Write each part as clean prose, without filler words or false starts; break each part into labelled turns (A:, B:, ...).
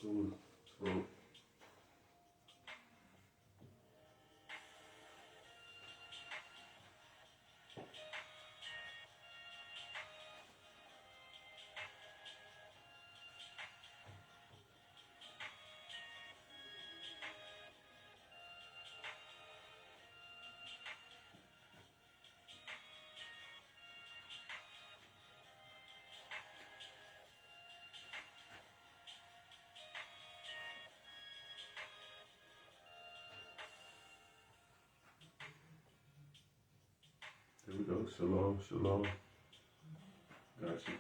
A: Cool. Cool. There we go. Shalom, shalom. Gotcha.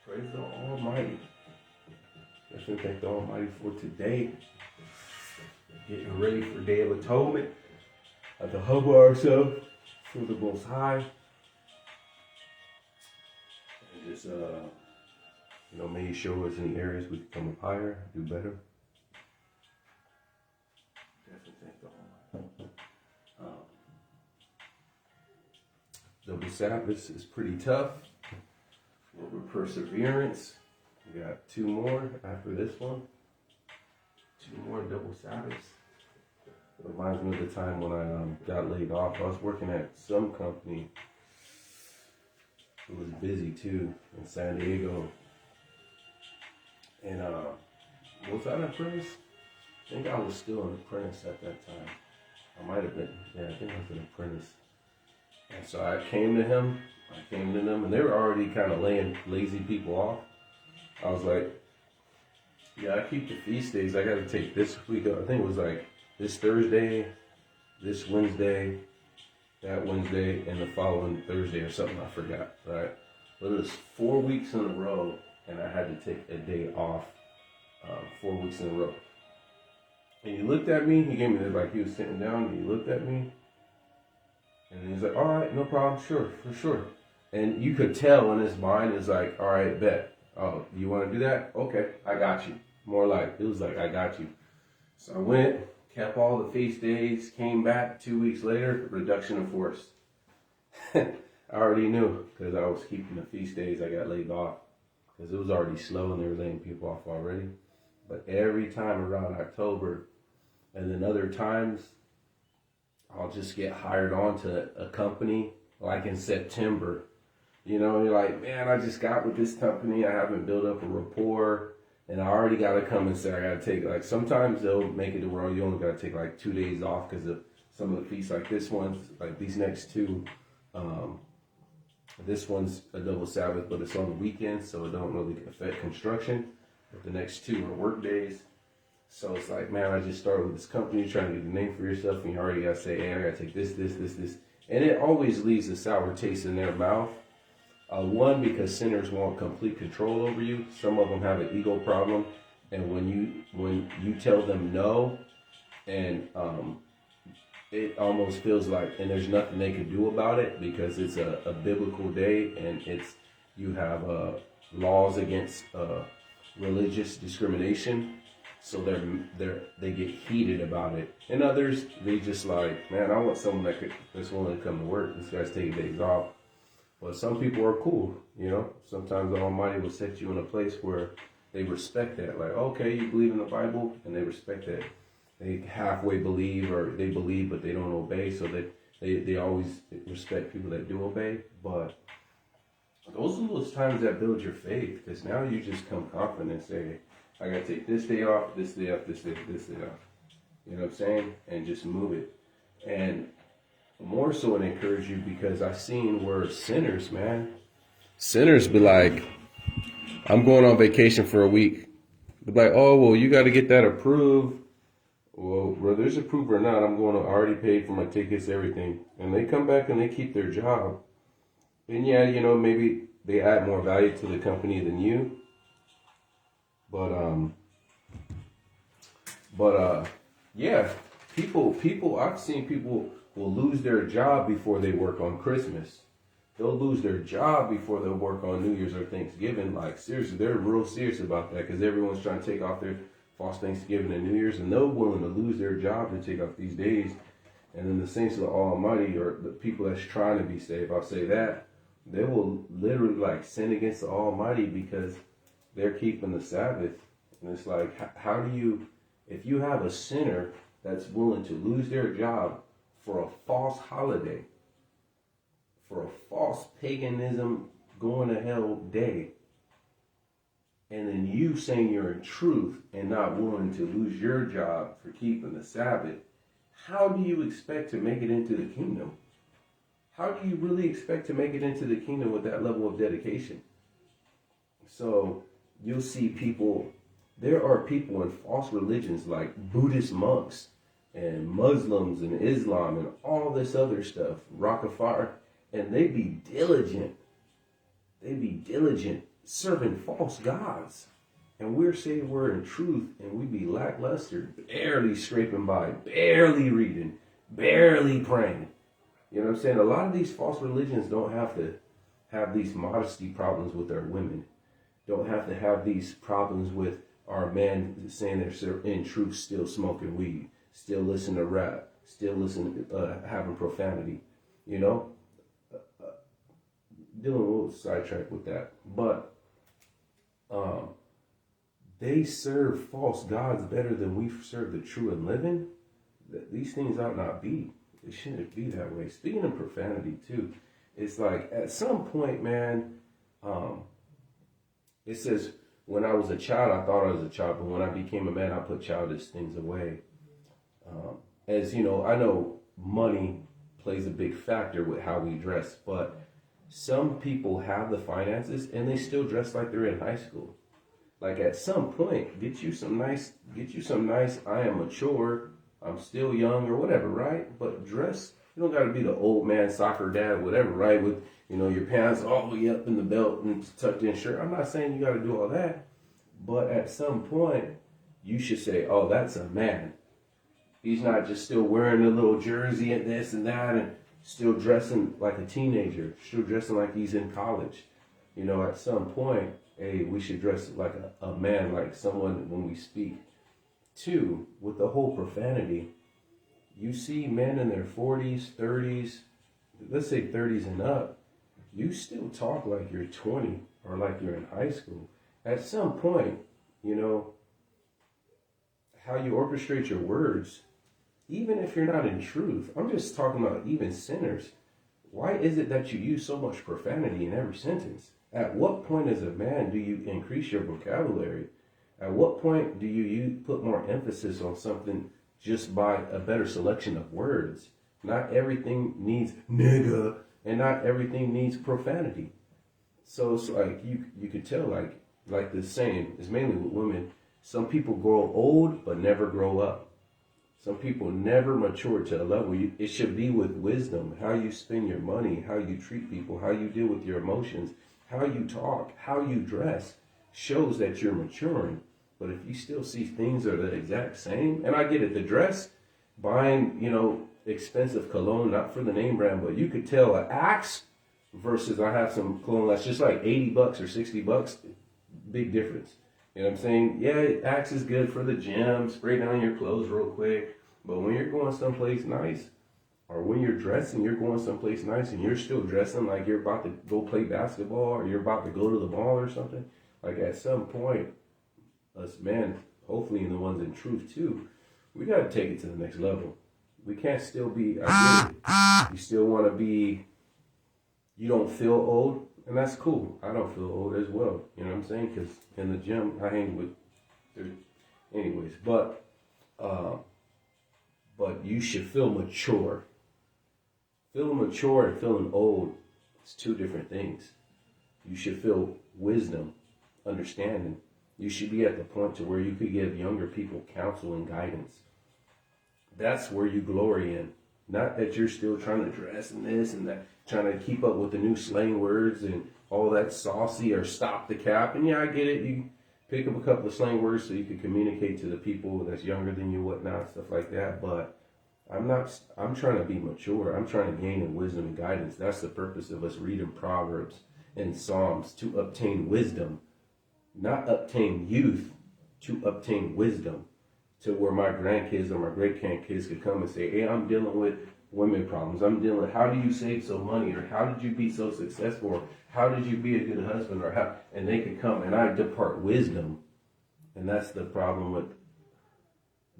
A: Praise the Almighty. Definitely thank the Almighty for today. Getting ready for Day of Atonement. Have to humble ourselves for the Most High. And just, may He show us any areas we can come up higher, do better. Definitely thank the Almighty. Double Sabbath is pretty tough. A little bit of perseverance. We got 2 more after this one. 2 more double Sabbaths. It reminds me of the time when I got laid off. I was working at some company. It was busy too in San Diego. And was I an apprentice? I think I was still an apprentice at that time. I might have been. Yeah, I think I was an apprentice. And so I came to them, and they were already kind of laying lazy people off. I was like, yeah, I keep the feast days. I got to take this week. I think it was like this Thursday, this Wednesday, that Wednesday, and the following Thursday or something. I forgot, right? But it was 4 weeks in a row, and I had to take a day off 4 weeks in a row. And he looked at me. He gave me like he was sitting down, and he looked at me. And he's like, all right, no problem, sure, for sure. And you could tell in his mind is like, all right, bet. Oh, you want to do that? Okay, I got you. More like, it was like, I got you. So I went, kept all the feast days, came back 2 weeks later, reduction in force. I already knew because I was keeping the feast days. I got laid off because it was already slow and they were laying people off already. But every time around October and then other times, I'll just get hired on to a company like in September. You know, you're like, man, I just got with this company. I haven't built up a rapport. And I already got to come and say I got to take, like, sometimes they'll make it to where you only got to take like 2 days off because of some of the feasts like this one, like these next 2. This one's a double Sabbath, but it's on the weekends, so it don't really affect construction. But the next 2 are work days. So it's like, man, I just started with this company trying to get a name for yourself, and you already got to say, hey, I got to take this. And it always leaves a sour taste in their mouth. One, because sinners want complete control over you. Some of them have an ego problem. And when you tell them no, and it almost feels like, and there's nothing they can do about it because it's a biblical day, and you have laws against religious discrimination. So they get heated about it. And others, they just like, man, I want someone that's willing to come to work. This guy's taking days off. But some people are cool, you know. Sometimes the Almighty will set you in a place where they respect that. Like, okay, you believe in the Bible, and they respect that. They halfway believe, or they believe but they don't obey. So they always respect people that do obey. But those are those times that build your faith, because now you just come confident and say, I got to take this day off, this day off, this day off. You know what I'm saying? And just move it. And more so it encourage you because I've seen where sinners be like, I'm going on vacation for a week. They're like, oh, well, you got to get that approved. Well, whether it's approved or not, I already paid for my tickets, everything. And they come back and they keep their job. And yeah, you know, maybe they add more value to the company than you. Yeah, people, I've seen people will lose their job before they work on Christmas. They'll lose their job before they'll work on New Year's or Thanksgiving. Like, seriously, they're real serious about that because everyone's trying to take off their false Thanksgiving and New Year's, and they're willing to lose their job to take off these days. And then the saints of the Almighty, or the people that's trying to be saved, I'll say that, they will literally like sin against the Almighty because they're keeping the Sabbath. And it's like, how do you, if you have a sinner that's willing to lose their job for a false holiday, for a false paganism going to hell day, and then you saying you're in truth and not willing to lose your job for keeping the Sabbath, how do you expect to make it into the kingdom? How do you really expect to make it into the kingdom with that level of dedication? So you'll see people, there are people in false religions like Buddhist monks and Muslims and Islam and all this other stuff, Rastafari, and they be diligent. They be diligent serving false gods. And we're saying we're in truth and we be lackluster, barely scraping by, barely reading, barely praying. You know what I'm saying? A lot of these false religions don't have to have these modesty problems with their women. Don't have to have these problems with our men saying they're in truth still smoking weed, still listening to rap, still listening having profanity. You know? Dealing a little sidetracked with that. But they serve false gods better than we serve the true and living. These things ought not be. It shouldn't be that way. Speaking of profanity too, it's like at some point, man, it says, when I was a child, I thought I was a child, but when I became a man, I put childish things away. As you know, I know money plays a big factor with how we dress, but some people have the finances and they still dress like they're in high school. Like at some point, get you some nice, I am mature, I'm still young or whatever, right? But dress, you don't got to be the old man soccer dad, whatever, right? With, you know, your pants all the way up in the belt and tucked in shirt. I'm not saying you got to do all that, but at some point, you should say, oh, that's a man. He's not just still wearing a little jersey and this and that and still dressing like a teenager, still dressing like he's in college. You know, at some point, hey, we should dress like a man, like someone when we speak. Two, with the whole profanity, you see men in their 40s, 30s, let's say 30s and up, you still talk like you're 20 or like you're in high school. At some point, you know, how you orchestrate your words, even if you're not in truth, I'm just talking about even sinners. Why is it that you use so much profanity in every sentence? At what point as a man do you increase your vocabulary? At what point do you put more emphasis on something just by a better selection of words? Not everything needs nigga and not everything needs profanity. So it's like you could tell like the saying is mainly with women. Some people grow old but never grow up. Some people never mature to a level. It should be with wisdom, how you spend your money, how you treat people, how you deal with your emotions, how you talk, how you dress shows that you're maturing. But if you still see things are the exact same, and I get it, the dress, buying, you know, expensive cologne, not for the name brand, but you could tell an Axe versus I have some cologne that's just like $80 or $60, big difference. You know what I'm saying? Yeah, Axe is good for the gym, spray down your clothes real quick. But when you're going someplace nice, or when you're dressing, you're going someplace nice and you're still dressing like you're about to go play basketball or you're about to go to the mall or something, like at some point, us men, hopefully and the ones in truth too, we got to take it to the next level. We can't still be, I get it. You still want to be, you don't feel old, and that's cool. I don't feel old as well. You know what I'm saying? Because in the gym, I hang with, anyways, but you should feel mature. Feeling mature and feeling old is two different things. You should feel wisdom, understanding. You should be at the point to where you could give younger people counsel and guidance. That's where you glory in. Not that you're still trying to dress and this and that, trying to keep up with the new slang words and all that saucy or stop the cap. And yeah, I get it. You pick up a couple of slang words so you can communicate to the people that's younger than you, whatnot, stuff like that. But I'm trying to be mature. I'm trying to gain in wisdom and guidance. That's the purpose of us reading Proverbs and Psalms, to obtain wisdom, not obtain youth, to obtain wisdom, to where my grandkids or my great grandkids could come and say, hey, I'm dealing with women problems. I'm dealing with, how do you save so money? Or how did you be so successful? Or how did you be a good husband? Or how, and they could come and I depart wisdom. And that's the problem with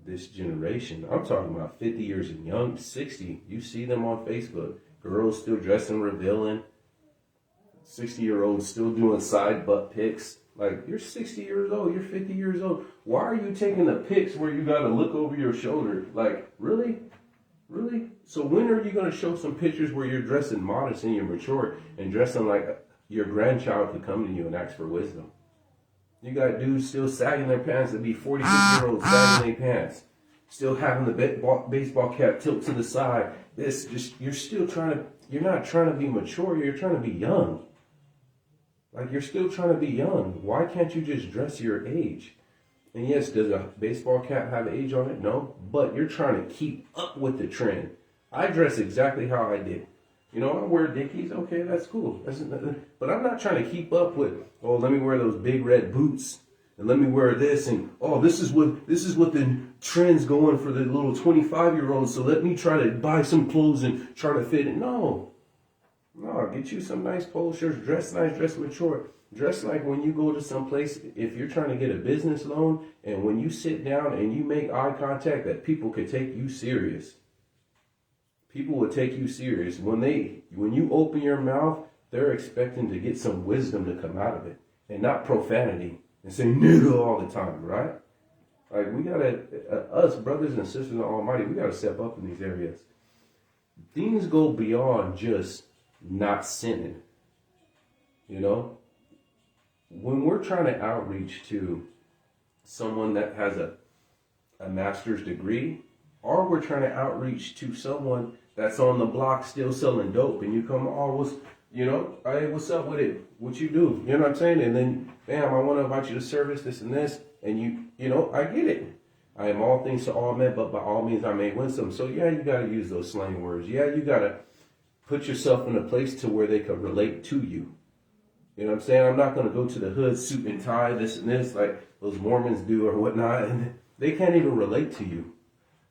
A: this generation. I'm talking about 50 years and young, 60. You see them on Facebook. Girls still dressing, revealing. 60-year-olds still doing side butt pics. Like, you're 60 years old, you're 50 years old. Why are you taking the pics where you got to look over your shoulder? Like, really? Really? So when are you going to show some pictures where you're dressing modest and you're mature and dressing like your grandchild could come to you and ask for wisdom? You got dudes still sagging their pants that be 46-year-olds sagging their pants. Still having the baseball cap tilt to the side. You're still trying to, you're not trying to be mature, you're trying to be young. Like, you're still trying to be young. Why can't you just dress your age? And yes, does a baseball cap have age on it? No. But you're trying to keep up with the trend. I dress exactly how I did. You know, I wear Dickies. Okay, that's cool. But I'm not trying to keep up with, oh, let me wear those big red boots. And let me wear this. And, oh, this is what the trend's going for the little 25-year-olds. So let me try to buy some clothes and try to fit in. No, get you some nice polo shirts. Dress nice, dress mature. Dress like when you go to some place, if you're trying to get a business loan, and when you sit down and you make eye contact, that people could take you serious. People will take you serious. When you open your mouth, they're expecting to get some wisdom to come out of it, and not profanity and say nigga all the time, right? Like, we gotta, us brothers and sisters in Almighty, we gotta step up in these areas. Things go beyond just not sinning. You know, when we're trying to outreach to someone that has a master's degree, or we're trying to outreach to someone that's on the block still selling dope, and you come, oh, hey, what's up with it? What you do? You know what I'm saying? And then, bam, I want to invite you to service, this and this, and I get it. I am all things to all men, but by all means I may win some. So yeah, you got to use those slang words. Yeah, you got to put yourself in a place to where they can relate to you. You know what I'm saying? I'm not going to go to the hood, suit and tie, this and this, like those Mormons do or whatnot. And they can't even relate to you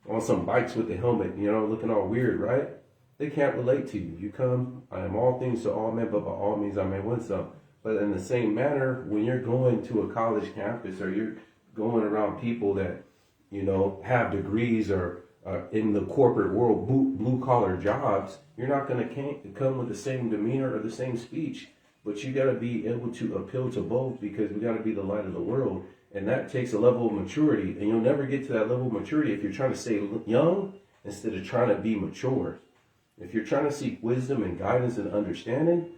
A: on some bikes with the helmet, looking all weird, right? They can't relate to you. You come, I am all things to all men, but by all means I may win some. But in the same manner, when you're going to a college campus or you're going around people that, have degrees or in the corporate world, blue collar jobs, you're not going to come with the same demeanor or the same speech. But you got to be able to appeal to both, because we got to be the light of the world. And that takes a level of maturity. And you'll never get to that level of maturity if you're trying to stay young instead of trying to be mature. If you're trying to seek wisdom and guidance and understanding,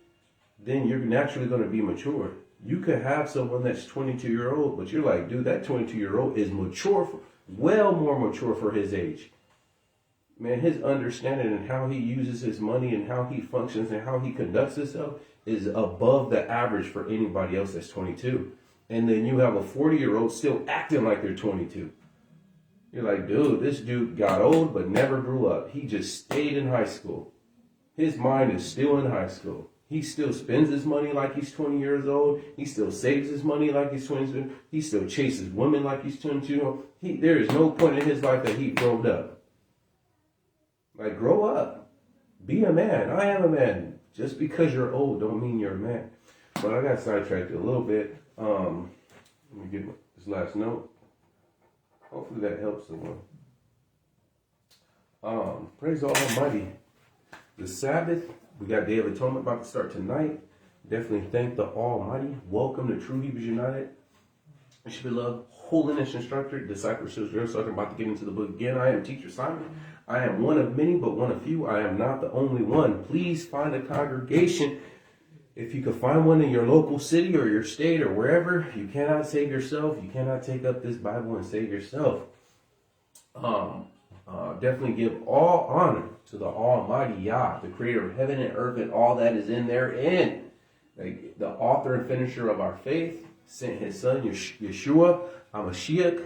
A: then you're naturally going to be mature. You could have someone that's 22-year-old, but you're like, dude, that 22-year-old is mature, well more mature for his age. Man, his understanding and how he uses his money and how he functions and how he conducts himself is above the average for anybody else that's 22. And then you have a 40-year-old still acting like they're 22. You're like, dude, this dude got old but never grew up. He just stayed in high school. His mind is still in high school. He still spends his money like he's 20 years old. He still saves his money like he's 20. He still chases women like he's 22. There is no point in his life that he grown up. Like, grow up. Be a man. I am a man. Just because you're old don't mean you're a man. But I got sidetracked a little bit. Let me get this last note. Hopefully that helps someone. Praise the Almighty. The Sabbath, we got Day of Atonement about to start tonight. Definitely thank the Almighty. Welcome to True Hebrews United. I should be loved. Holiness instructor, discipleship drill. So I'm about to get into the book again. I am Teacher Simon. I am one of many, but one of few. I am not the only one. Please find a congregation. If you can find one in your local city or your state or wherever, you cannot save yourself. You cannot take up this Bible and save yourself. Definitely give all honor to the Almighty Yah, the creator of heaven and earth and all that is in therein. Like the author and finisher of our faith sent his son, Yeshua, HaMashiach,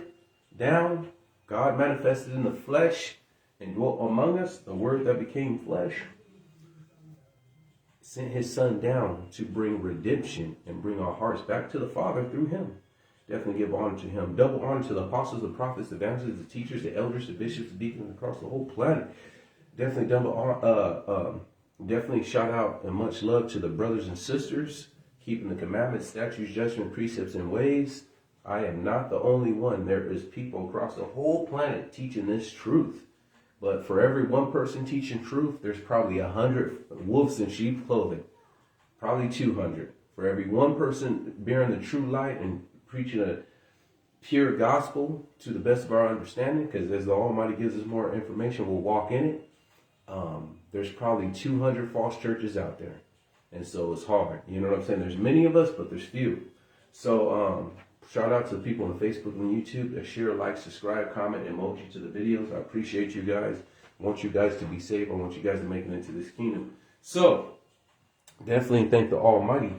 A: down. God manifested in the flesh and dwelt among us, the word that became flesh. Sent his son down to bring redemption and bring our hearts back to the Father through him. Definitely give honor to him. Double honor to the apostles, the prophets, the evangelists, the teachers, the elders, the bishops, the deacons across the whole planet. Definitely definitely shout out and much love to the brothers and sisters, keeping the commandments, statutes, judgment, precepts, and ways. I am not the only one. There is people across the whole planet teaching this truth. But for every one person teaching truth, there's probably 100 wolves in sheep clothing. Probably 200. For every one person bearing the true light and preaching a pure gospel to the best of our understanding, because as the Almighty gives us more information, we'll walk in it. There's probably 200 false churches out there. And so it's hard. You know what I'm saying? There's many of us, but there's few. So shout out to the people on Facebook and YouTube that share, like, subscribe, comment, emoji to the videos. I appreciate you guys. I want you guys to be safe. I want you guys to make it into this kingdom. So definitely thank the Almighty.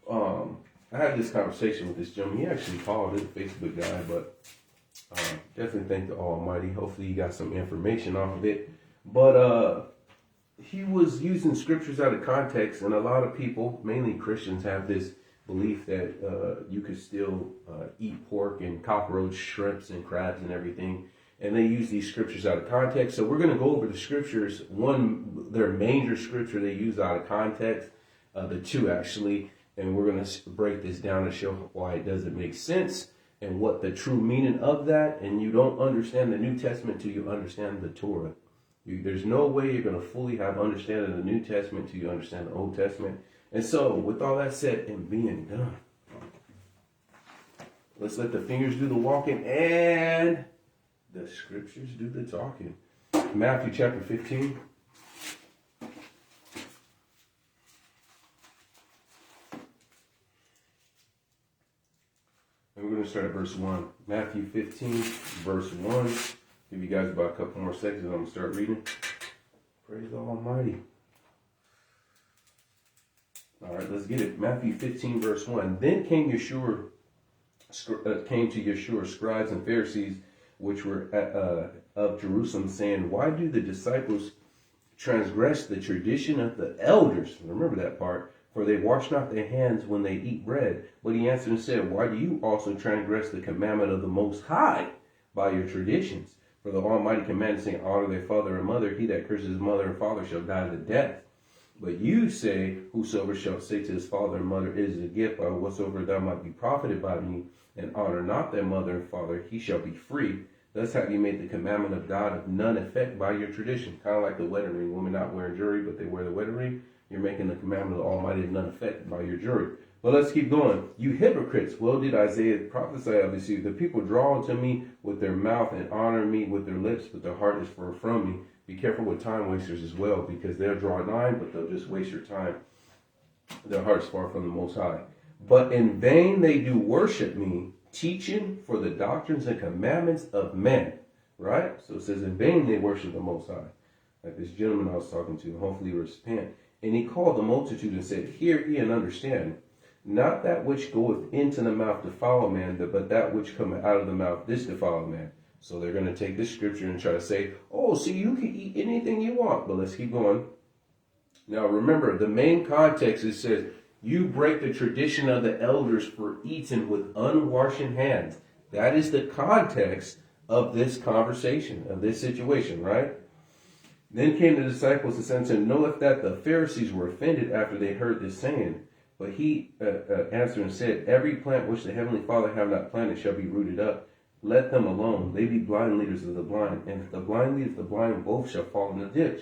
A: I had this conversation with this gentleman. He actually called, this Facebook guy, but definitely thank the Almighty. Hopefully you got some information off of it. But he was using scriptures out of context, and a lot of people, mainly Christians, have this belief that you could still eat pork and cockroach, shrimps, and crabs and everything. And they use these scriptures out of context. So we're going to go over the scriptures. Their major scripture they use out of context, the two actually. And we're going to break this down and show why it doesn't make sense and what the true meaning of that. And you don't understand the New Testament till you understand the Torah. There's no way you're going to fully have understanding of the New Testament till you understand the Old Testament. And so, with all that said and being done, let's let the fingers do the walking and the scriptures do the talking. Matthew chapter 15. And we're going to start at verse 1. Matthew 15, verse 1. Give you guys about a couple more seconds and I'm going to start reading. Praise the Almighty. All right, let's get it. Matthew 15, verse 1. Then came to Yeshua scribes and Pharisees, which were of Jerusalem, saying, why do the disciples transgress the tradition of the elders? Remember that part. For they wash not their hands when they eat bread. But he answered and said, why do you also transgress the commandment of the Most High by your traditions? For the Almighty commanded, saying, honor their father and mother. He that curses his mother and father shall die the death. But you say, whosoever shall say to his father and mother, it is a gift, by whatsoever thou might be profited by me, and honor not their mother and father, he shall be free. Thus have you made the commandment of God of none effect by your tradition. Kind of like the wedding ring. Women not wearing jewelry, but they wear the wedding ring. You're making the commandment of the Almighty of none effect by your jewelry. But let's keep going. You hypocrites, well did Isaiah prophesy of this you. The people draw unto me with their mouth and honor me with their lips, but their heart is far from me. Be careful with time wasters as well, because they'll draw nigh, but they'll just waste your time. Their heart is far from the Most High. But in vain they do worship me, teaching for the doctrines and commandments of men. Right? So it says in vain they worship the Most High. Like this gentleman I was talking to, hopefully repent. And he called the multitude and said, hear ye and understand. Not that which goeth into the mouth defile a man, but that which cometh out of the mouth, this defile a man. So they're going to take this scripture and try to say, oh, see, you can eat anything you want. But let's keep going. Now, remember, the main context, it says, you break the tradition of the elders for eating with unwashing hands. That is the context of this conversation, of this situation, right? Then came the disciples and said unto him, knoweth that the Pharisees were offended after they heard this saying. But he answered and said, every plant which the heavenly Father have not planted shall be rooted up. Let them alone. They be blind leaders of the blind. And if the blind leadeth the blind, both shall fall in the ditch.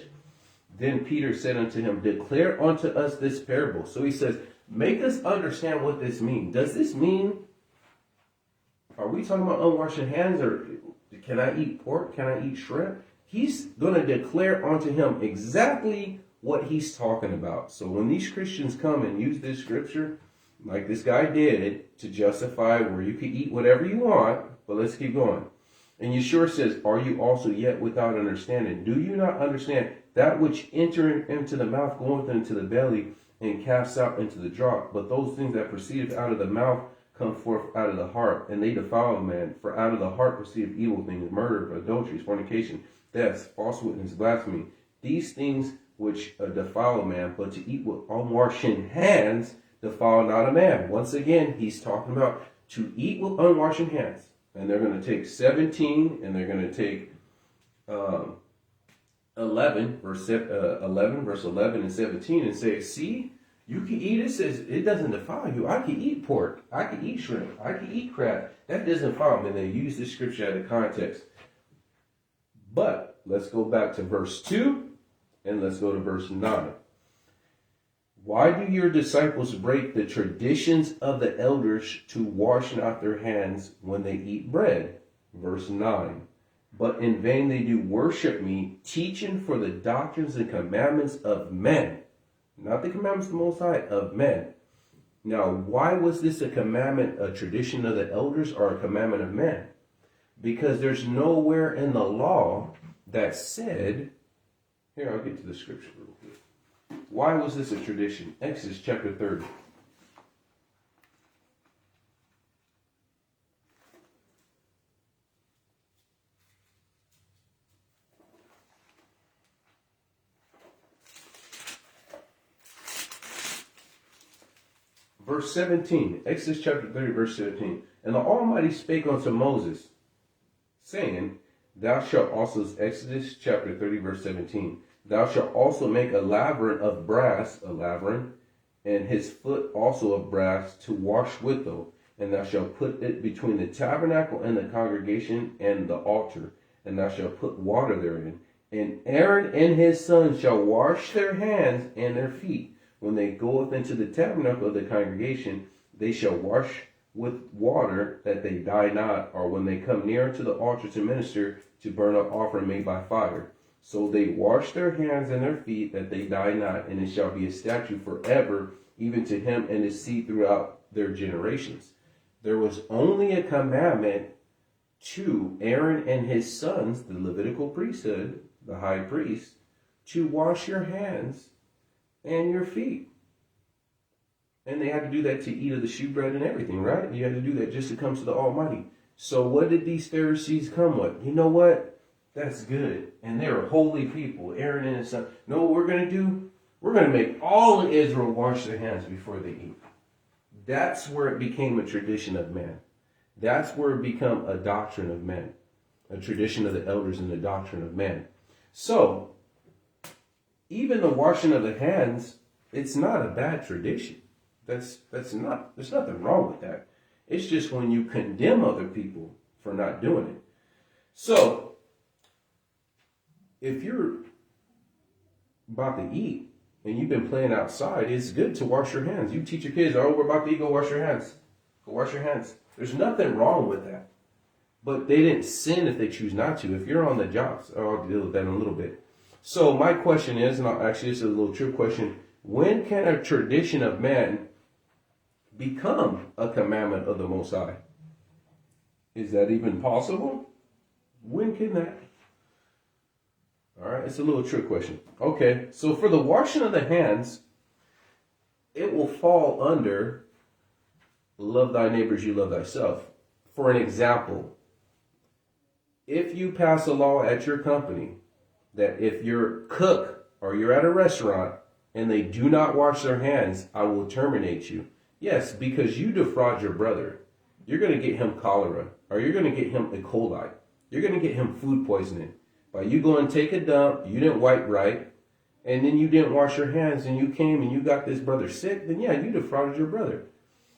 A: Then Peter said unto him, declare unto us this parable. So he says, make us understand what this means. Does this mean, are we talking about unwashed hands, or can I eat pork? Can I eat shrimp? He's going to declare unto him exactly what he's talking about. So when these Christians come and use this scripture, like this guy did, to justify where you can eat whatever you want, but let's keep going. And Yeshua says, are you also yet without understanding? Do you not understand that which enter into the mouth goeth into the belly and casts out into the draught? But those things that proceedeth out of the mouth come forth out of the heart, and they defile a man. For out of the heart proceedeth evil things, murder, adultery, fornication, thefts, false witness, blasphemy. These things which defile a man, but to eat with unwashed hands defile not a man. Once again, he's talking about to eat with unwashed hands. And they're going to take 17, and they're going to take 11, verse 11 and 17, and say, see, you can eat. It says it doesn't defile you. I can eat pork. I can eat shrimp. I can eat crab. That doesn't defile me. And they use this scripture out of context. But let's go back to verse 2, and let's go to verse 9. Why do your disciples break the traditions of the elders to wash not their hands when they eat bread? Verse 9. But in vain they do worship me, teaching for the doctrines and commandments of men. Not the commandments of the Most High, of men. Now, why was this a commandment, a tradition of the elders, or a commandment of men? Because there's nowhere in the law that said, here, I'll get to the scripture real quick. Why was this a tradition? Exodus chapter 30. Verse 17. Exodus chapter 30, verse 17. And the Almighty spake unto Moses, saying, thou shalt also, Exodus chapter 30, verse 17. Thou shalt also make a laver of brass, and his foot also of brass, to wash withal. And thou shalt put it between the tabernacle and the congregation and the altar. And thou shalt put water therein. And Aaron and his sons shall wash their hands and their feet. When they goeth into the tabernacle of the congregation, they shall wash with water, that they die not. Or when they come near to the altar to minister, to burn up offering made by fire. So they wash their hands and their feet, that they die not, and it shall be a statute forever, even to him and his seed throughout their generations. There was only a commandment to Aaron and his sons, the Levitical priesthood, the high priest, to wash your hands and your feet. And they had to do that to eat of the shewbread and everything, right? You had to do that just to come to the Almighty. So what did these Pharisees come with? You know what? That's good. And they were holy people, Aaron and his son. No, what we're going to do? We're going to make all of Israel wash their hands before they eat. That's where it became a tradition of man. That's where it became a doctrine of men. A tradition of the elders and the doctrine of men. So, even the washing of the hands, it's not a bad tradition. There's nothing wrong with that. It's just when you condemn other people for not doing it. So, if you're about to eat and you've been playing outside, it's good to wash your hands. You teach your kids, oh, we're about to eat, go wash your hands. Go wash your hands. There's nothing wrong with that. But they didn't sin if they choose not to. If you're on the jobs, I'll deal with that in a little bit. So my question is, and actually this is a little trick question, when can a tradition of man become a commandment of the Most High? Is that even possible? When can that? All right, it's a little trick question. Okay, so for the washing of the hands, it will fall under love thy neighbor as you love thyself. For an example, if you pass a law at your company that if you're a cook or you're at a restaurant and they do not wash their hands, I will terminate you. Yes, because you defraud your brother. You're going to get him cholera, or you're going to get him E. coli. You're going to get him food poisoning. By you go and take a dump, you didn't wipe right, and then you didn't wash your hands, and you came and you got this brother sick, then yeah, you defrauded your brother.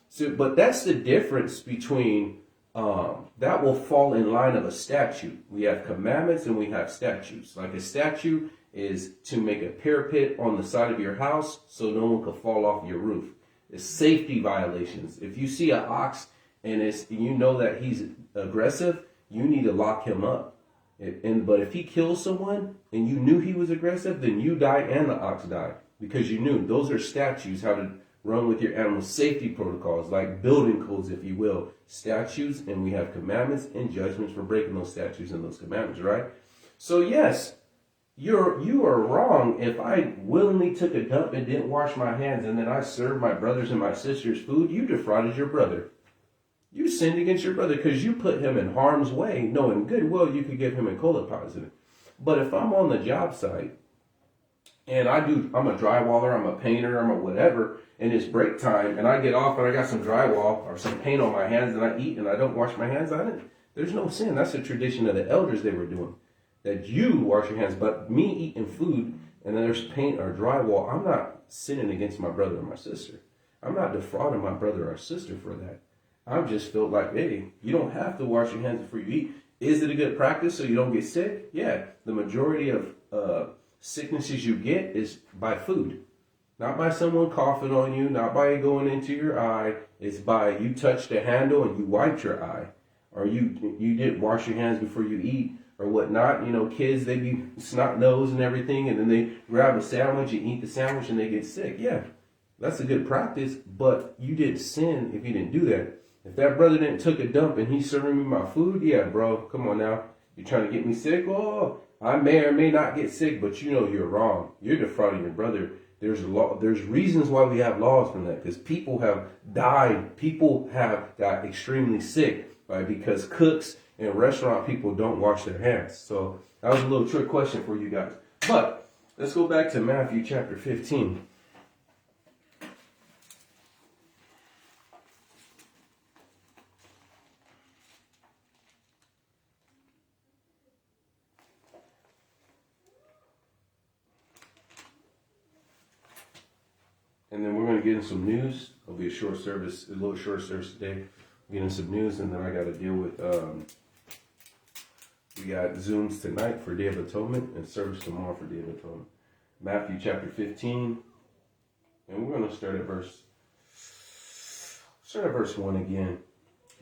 A: So, but that's the difference between, that will fall in line of a statute. We have commandments and we have statutes. Like a statute is to make a parapet on the side of your house so no one can fall off your roof. It's safety violations. If you see an ox and you know that he's aggressive, you need to lock him up. But if he kills someone and you knew he was aggressive, then you die and the ox die because you knew. Those are statutes how to run with your animal safety protocols, like building codes, if you will, statutes, and we have commandments and judgments for breaking those statutes and those commandments, right? So yes, you are wrong if I willingly took a dump and didn't wash my hands and then I served my brothers and my sisters food. You defrauded your brother. You sinned against your brother because you put him in harm's way, knowing good well you could give him E. coli positive. But if I'm on the job site and I'm a drywaller, I'm a painter, I'm a whatever, and it's break time and I get off and I got some drywall or some paint on my hands and I eat and I don't wash my hands, there's no sin. That's a tradition of the elders they were doing. That you wash your hands, but me eating food and then there's paint or drywall, I'm not sinning against my brother or my sister. I'm not defrauding my brother or sister for that. I just felt like, hey, you don't have to wash your hands before you eat. Is it a good practice so you don't get sick? Yeah, the majority of sicknesses you get is by food. Not by someone coughing on you, not by it going into your eye. It's by you touched the handle and you wiped your eye. Or you didn't wash your hands before you eat or whatnot. You know, kids, they be snot nose and everything, and then they grab a sandwich and eat the sandwich and they get sick. Yeah, that's a good practice, but you didn't sin if you didn't do that. If that brother didn't took a dump and he's serving me my food, yeah, bro, come on now. You're trying to get me sick? Oh, I may or may not get sick, but you know you're wrong. You're defrauding your brother. There's reasons why we have laws from that, because people have died. People have got extremely sick, right? Because cooks and restaurant people don't wash their hands. So that was a little trick question for you guys. But let's go back to Matthew chapter 15. And then we're going to get in some news. It'll be a little short service today. Get in some news, and then I got to deal with, we got Zooms tonight for Day of Atonement and service tomorrow for Day of Atonement. Matthew chapter 15. And we're going to start at verse 1 again.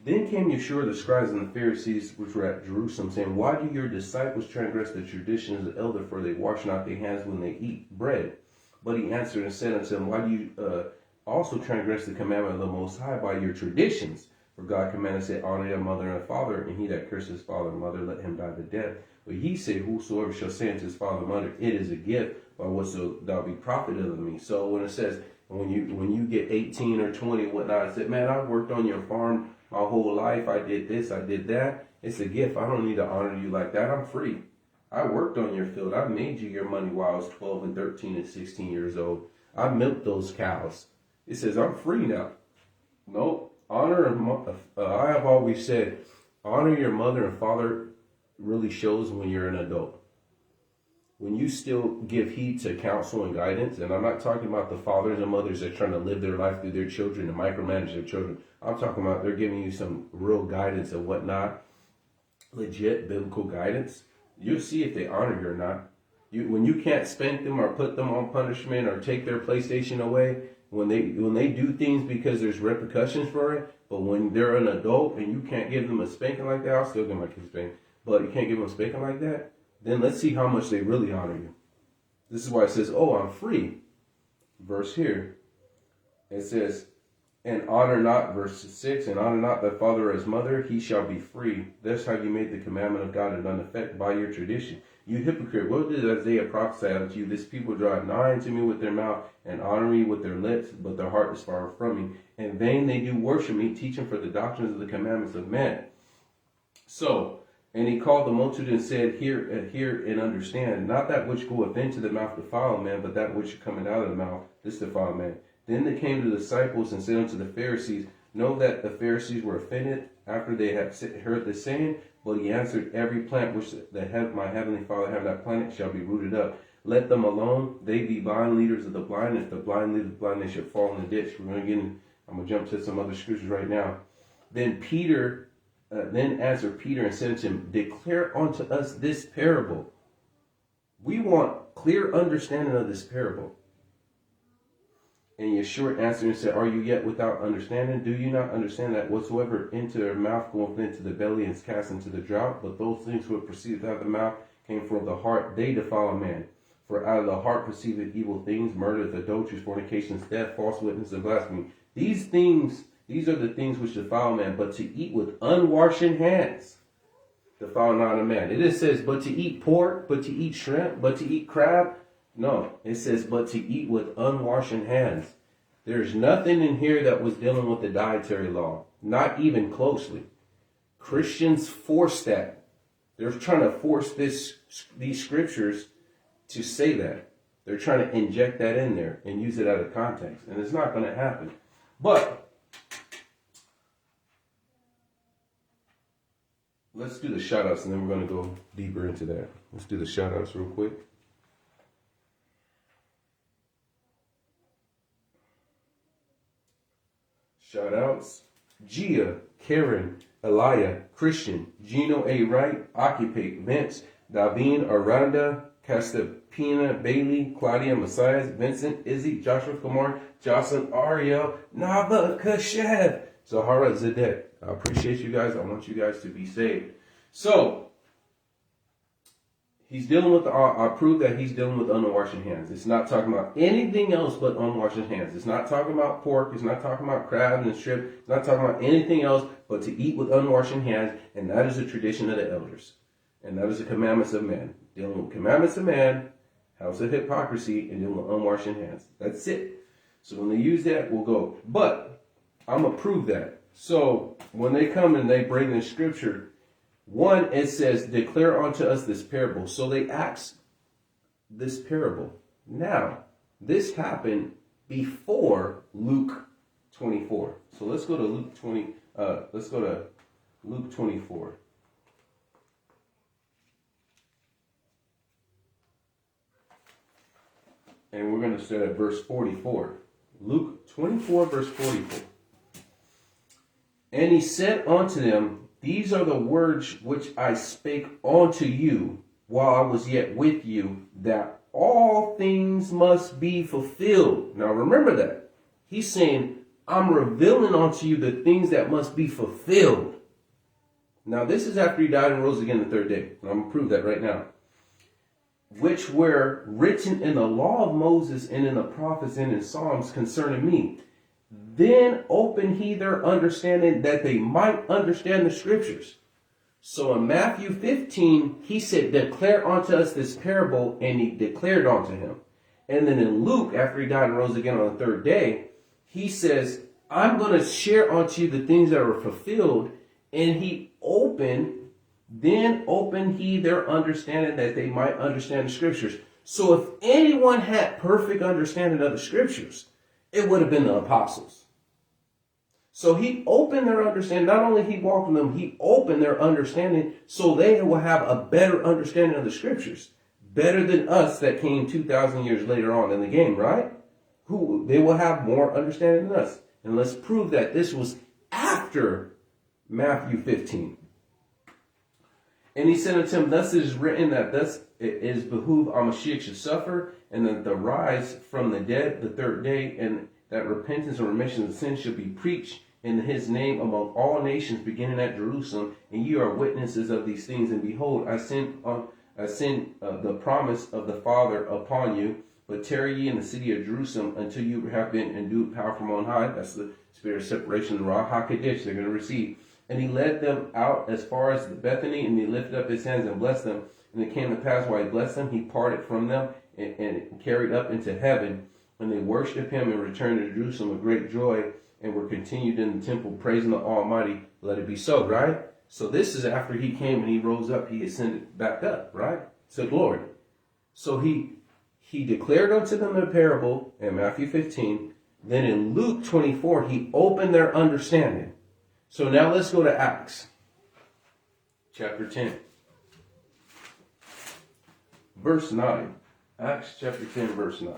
A: Then came Yeshua, the scribes and the Pharisees, which were at Jerusalem, saying, Why do your disciples transgress the tradition of the elder, for they wash not their hands when they eat bread? But he answered and said unto them, Why do you also transgress the commandment of the Most High by your traditions? For God commanded, say, Honor your mother and father, and he that curses his father and mother, let him die the death. But ye say, Whosoever shall say unto his father and mother, It is a gift, by what so thou be profited of me. So when it says, when you get 18 or 20 whatnot, I said, man, I've worked on your farm my whole life. I did this, I did that. It's a gift. I don't need to honor you like that. I'm free. I worked on your field. I made you your money while I was 12 and 13 and 16 years old. I milked those cows. It says, I'm free now. Nope. Honor, I have always said, honor your mother and father really shows when you're an adult. When you still give heed to counsel and guidance, and I'm not talking about the fathers and mothers that are trying to live their life through their children and micromanage their children. I'm talking about they're giving you some real guidance and whatnot, legit biblical guidance. You'll see if they honor you or not. When you can't spank them or put them on punishment or take their PlayStation away, when they do things because there's repercussions for it, but when they're an adult and you can't give them a spanking like that, I'll still give my kids spanking, but you can't give them a spanking like that, then let's see how much they really honor you. This is why it says, oh, I'm free. Verse here, it says, and honor not, verse 6, and honor not thy father or his mother, he shall be free. That's how you made the commandment of God in effect by your tradition. You hypocrite, what did Isaiah prophesy unto you? This people draw nigh unto me with their mouth and honor me with their lips, but their heart is far from me. In vain they do worship me, teaching for the doctrines of the commandments of men. So, and he called the multitude and said, Hear and understand, not that which goeth into the mouth defile man, but that which cometh out of the mouth, this defile man. Then they came to the disciples and said unto the Pharisees, Know that the Pharisees were offended after they had heard the saying, but he answered, Every plant which my heavenly Father have not planted shall be rooted up. Let them alone. They be blind leaders of the blind. If the blind lead the blind, they should fall in the ditch. I'm going to jump to some other scriptures right now. Then answered Peter and said unto him, Declare unto us this parable. We want clear understanding of this parable. And Yeshua answered and said, Are you yet without understanding? Do you not understand that whatsoever into their mouth goeth into the belly and is cast into the drought? But those things which proceeded out of the mouth came from the heart, they defile a man. For out of the heart proceedeth evil things, murders, adulteries, fornications, theft, false witness, and blasphemy. These are the things which defile man, but to eat with unwashed hands defile not a man. It just says, but to eat pork, but to eat shrimp, but to eat crab. No, it says, but to eat with unwashed hands. There's nothing in here that was dealing with the dietary law, not even closely. Christians force that. They're trying to force these scriptures to say that. They're trying to inject that in there and use it out of context. And it's not going to happen. But let's do the shout outs and then we're going to go deeper into that. Let's do the shout outs real quick. Shout outs. Gia, Karen, Elia, Christian, Gino A. Wright, Occupate, Vince, Davine, Aranda, Castapina, Bailey, Claudia, Messias, Vincent, Izzy, Joshua Kumar, Jocelyn, Ariel, Nava, Kashev, Zahara, Zedek. I appreciate you guys. I want you guys to be saved. So, he's dealing with, I prove that he's dealing with unwashed hands. It's not talking about anything else but unwashed hands. It's not talking about pork. It's not talking about crab and shrimp. It's not talking about anything else but to eat with unwashed hands. And that is a tradition of the elders. And that is the commandments of man. Dealing with commandments of man, house of hypocrisy, and dealing with unwashed hands. That's it. So when they use that, we'll go. But I'm going to prove that. So when they come and they bring the scripture, one, it says, declare unto us this parable. So they ask this parable. Now, this happened before Luke 24. So let's go to Luke 24. And we're going to start at verse 44. Luke 24, verse 44. And he said unto them, these are the words which I spake unto you while I was yet with you, that all things must be fulfilled. Now remember that. He's saying, I'm revealing unto you the things that must be fulfilled. Now this is after he died and rose again the third day. And I'm going to prove that right now. Which were written in the law of Moses and in the prophets and in Psalms concerning me. Then opened he their understanding that they might understand the scriptures. So in Matthew 15, he said, declare unto us this parable, and he declared unto him. And then in Luke, after he died and rose again on the third day, he says, I'm going to share unto you the things that are fulfilled. And then opened he their understanding that they might understand the scriptures. So if anyone had perfect understanding of the scriptures, it would have been the apostles. So he opened their understanding. Not only he walked with them, he opened their understanding so they will have a better understanding of the scriptures. Better than us that came 2,000 years later on in the game, right? They will have more understanding than us. And let's prove that this was after Matthew 15. And he said unto him, thus it is written that thus it is behooved Mashiach should suffer, and that the rise from the dead the third day, and that repentance and remission of sin should be preached in his name among all nations, beginning at Jerusalem. And you are witnesses of these things. And behold, I send the promise of the Father upon you. But tarry ye in the city of Jerusalem until you have been endued power from on high. That's the spirit of separation, the Ruach HaKodesh they're going to receive. And he led them out as far as Bethany, and he lifted up his hands and blessed them. And it came to pass while he blessed them, he parted from them and carried up into heaven. And they worshipped him and returned to Jerusalem with great joy, and were continued in the temple, praising the Almighty. Let it be so, right? So this is after he came and he rose up, he ascended back up, right? To glory. So he declared unto them the parable in Matthew 15. Then in Luke 24, he opened their understanding. So now let's go to Acts chapter 10. Verse 9. Acts chapter 10, verse 9.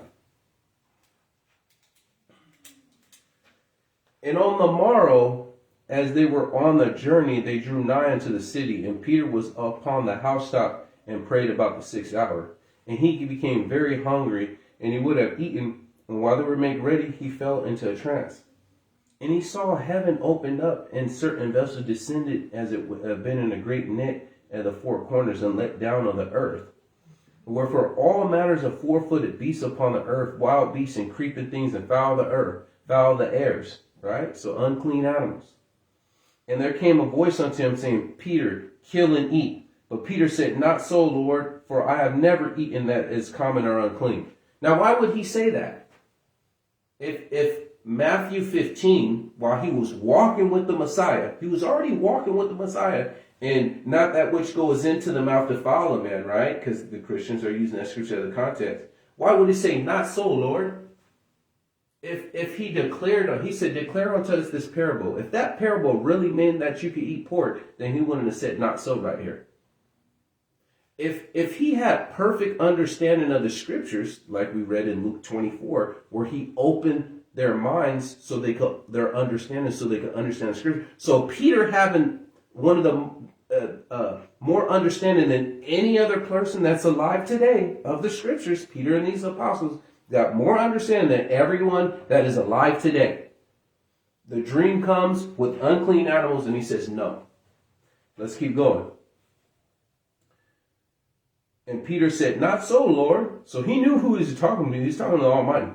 A: And on the morrow, as they were on the journey, they drew nigh unto the city, and Peter was upon the housetop and prayed about the 6th hour. And he became very hungry, and he would have eaten, and while they were made ready, he fell into a trance. And he saw heaven opened up, and certain vessels descended as it would have been in a great net at the four corners, and let down on the earth. Wherefore all manners of four-footed beasts upon the earth, wild beasts and creeping things, and fowl of the earth, fowl of the airs, right? So unclean animals. And there came a voice unto him, saying, Peter, kill and eat. But Peter said, not so, Lord, for I have never eaten that is common or unclean. Now, why would he say that? If Matthew 15, while he was walking with the Messiah, he was already walking with the Messiah, and not that which goes into the mouth defile a man, right? Because the Christians are using that scripture as a context. Why would he say, not so, Lord? If he declared, he said, declare unto us this parable. If that parable really meant that you could eat pork, then he wouldn't have said, not so right here. If he had perfect understanding of the scriptures, like we read in Luke 24, where he opened their minds so they could, their understanding so they could understand the scripture. So Peter, having one of the more understanding than any other person that's alive today of the scriptures, Peter and these apostles got more understanding than everyone that is alive today. The dream comes with unclean animals and he says, no. Let's keep going. And Peter said, not so, Lord. So he knew who he was talking to. He's talking to the Almighty.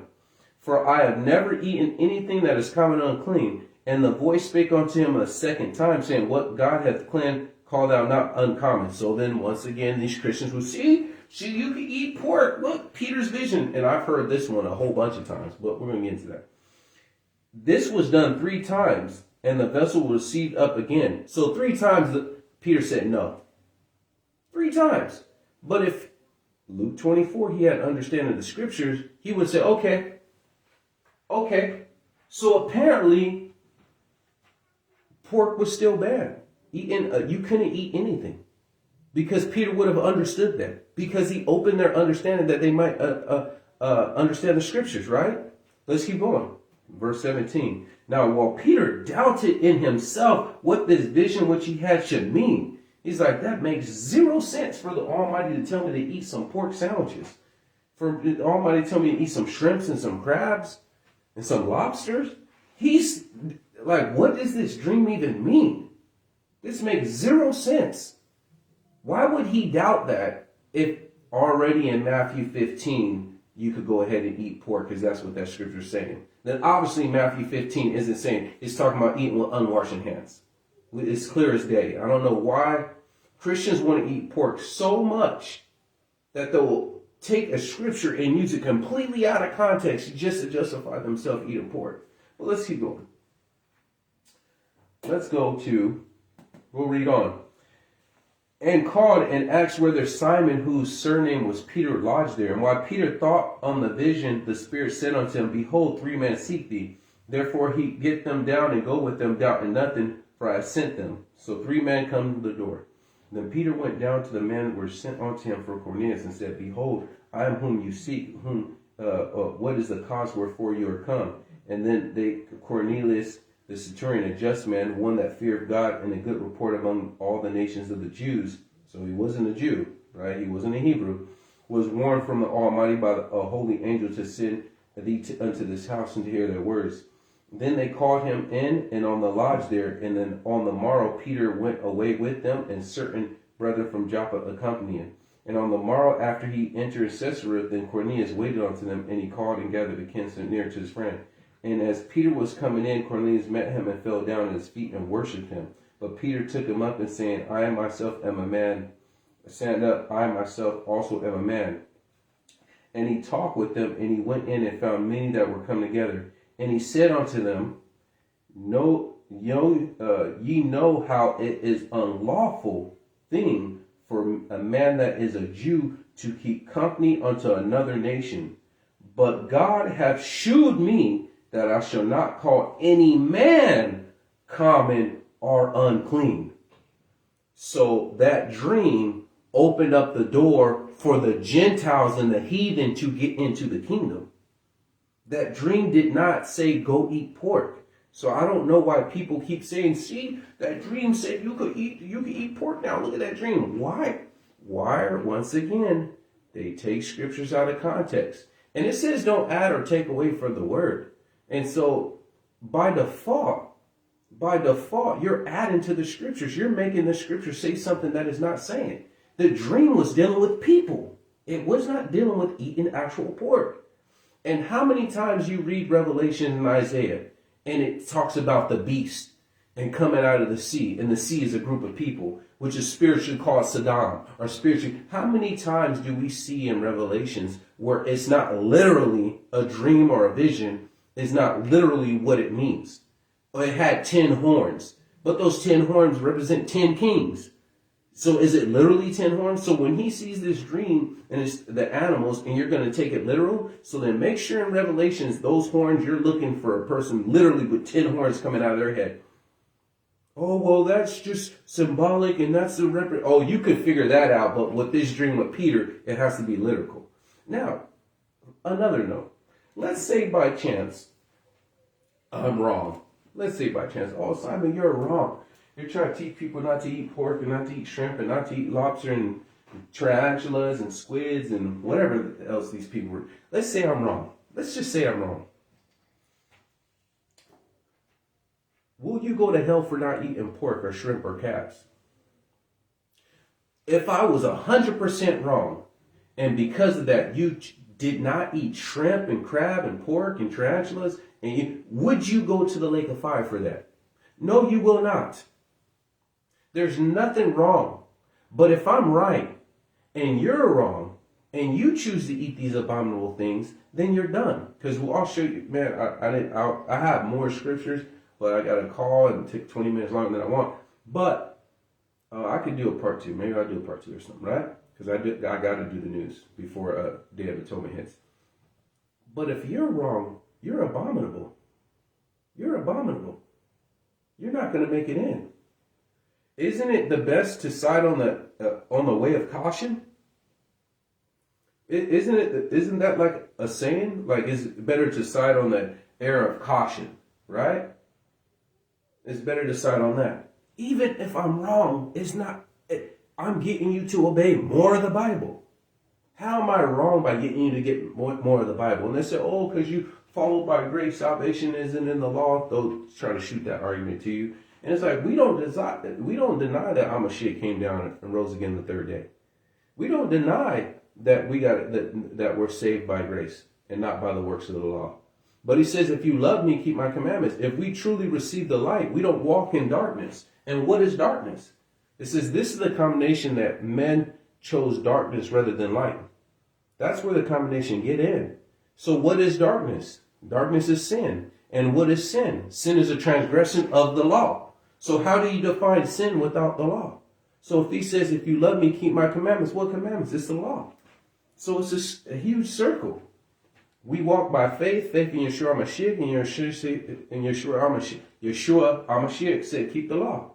A: For I have never eaten anything that is common and unclean. And the voice spake unto him a second time, saying, what God hath cleansed, call thou not uncommon. So then, once again, these Christians will see, you can eat pork. Look, Peter's vision. And I've heard this one a whole bunch of times, but we're going to get into that. This was done 3 times, and the vessel was received up again. So 3 times Peter said no. 3 times. But if Luke 24, he had understanding of the scriptures, he would say, okay. So apparently, pork was still bad. You couldn't eat anything. Because Peter would have understood that. Because he opened their understanding that they might understand the scriptures, right? Let's keep going. Verse 17. Now, while Peter doubted in himself what this vision which he had should mean, he's like, that makes 0 sense for the Almighty to tell me to eat some pork sandwiches. For the Almighty to tell me to eat some shrimps and some crabs and some lobsters. He's like, what does this dream even mean? This makes 0 sense. Why would he doubt that if already in Matthew 15 you could go ahead and eat pork, because that's what that scripture is saying? Then obviously Matthew 15 isn't saying, it's talking about eating with unwashed hands. It's clear as day. I don't know why Christians want to eat pork so much that they'll take a scripture and use it completely out of context just to justify themselves eating pork. Well, let's keep going. Let's go to, we'll read on. And called and asked whether Simon, whose surname was Peter, lodged there. And while Peter thought on the vision, the Spirit said unto him, behold, 3 men seek thee. Therefore he get them down and go with them, doubting nothing, for I have sent them. So 3 men come to the door. Then Peter went down to the men that were sent unto him for Cornelius, and said, behold, I am whom you seek. What is the cause wherefore you are come? And then Cornelius, the centurion, a just man, one that feared God, and a good report among all the nations of the Jews. So he wasn't a Jew, right? He wasn't a Hebrew. Was warned from the Almighty by a holy angel to send thee unto this house and to hear their words. Then they called him in and on the lodge there. And then on the morrow, Peter went away with them, and certain brethren from Joppa accompanied him. And on the morrow, after he entered Caesarea, then Cornelius waited unto them, and he called and gathered the kinsmen near to his friend. And as Peter was coming in, Cornelius met him and fell down at his feet and worshipped him. But Peter took him up and saying, I myself am a man. Stand up, I myself also am a man. And he talked with them, and he went in and found many that were come together. And he said unto them, ye know how it is unlawful thing for a man that is a Jew to keep company unto another nation. But God hath shewed me that I shall not call any man common or unclean. So that dream opened up the door for the Gentiles and the heathen to get into the kingdom. That dream did not say go eat pork. So I don't know why people keep saying, see, that dream said you could eat pork now. Look at that dream. Why? Once again, they take scriptures out of context. And it says don't add or take away from the word. And so by default, you're adding to the scriptures. You're making the scripture say something that is not saying. The dream was dealing with people. It was not dealing with eating actual pork. And how many times you read Revelation and Isaiah and it talks about the beast and coming out of the sea, and the sea is a group of people, which is spiritually called Sodom, or spiritually. How many times do we see in Revelations where it's not literally a dream or a vision, it's not literally what it means? It had 10 horns, but those 10 horns represent 10 kings. So is it literally 10 horns? So when he sees this dream and it's the animals and you're going to take it literal, so then make sure in Revelations, those horns, you're looking for a person literally with 10 horns coming out of their head. Oh, well, that's just symbolic and that's the oh, you could figure that out. But with this dream with Peter, it has to be literal. Now, another note. Let's say by chance I'm wrong. Let's say by chance, oh, Simon, you're wrong. You're trying to teach people not to eat pork and not to eat shrimp and not to eat lobster and tarantulas and squids and whatever else these people were. Let's say I'm wrong. Let's just say I'm wrong. Will you go to hell for not eating pork or shrimp or crabs? If I was 100% wrong, and because of that you did not eat shrimp and crab and pork and tarantulas, would you go to the lake of fire for that? No, you will not. There's nothing wrong. But if I'm right and you're wrong and you choose to eat these abominable things, then you're done. Because I'll show you, man, I have more scriptures, but I got a call and it took 20 minutes longer than I want. But I could do a part 2. Maybe I'll do a part 2 or something, right? Because I got to do the news before Day of Atonement hits. But if you're wrong, you're abominable. You're abominable. You're not going to make it in. Isn't it the best to side on the way of caution? Isn't that like a saying? Like, is it better to side on the air of caution, right? It's better to side on that. Even if I'm wrong, it's not. I'm getting you to obey more of the Bible. How am I wrong by getting you to get more of the Bible? And they say, oh, because you followed by grace, salvation isn't in the law. They'll try to shoot that argument to you. And it's like, we don't deny that Hamashiach came down and rose again the third day. We don't deny that that we're saved by grace and not by the works of the law. But he says, if you love me, keep my commandments. If we truly receive the light, we don't walk in darkness. And what is darkness? It says this is the combination that men chose darkness rather than light. That's where the combination get in. So what is darkness? Darkness is sin. And what is sin? Sin is a transgression of the law. So how do you define sin without the law? So if he says, if you love me, keep my commandments, what commandments? It's the law. So it's a huge circle. We walk by faith in Yeshua HaMashiach, and Yeshua HaMashiach said, keep the law.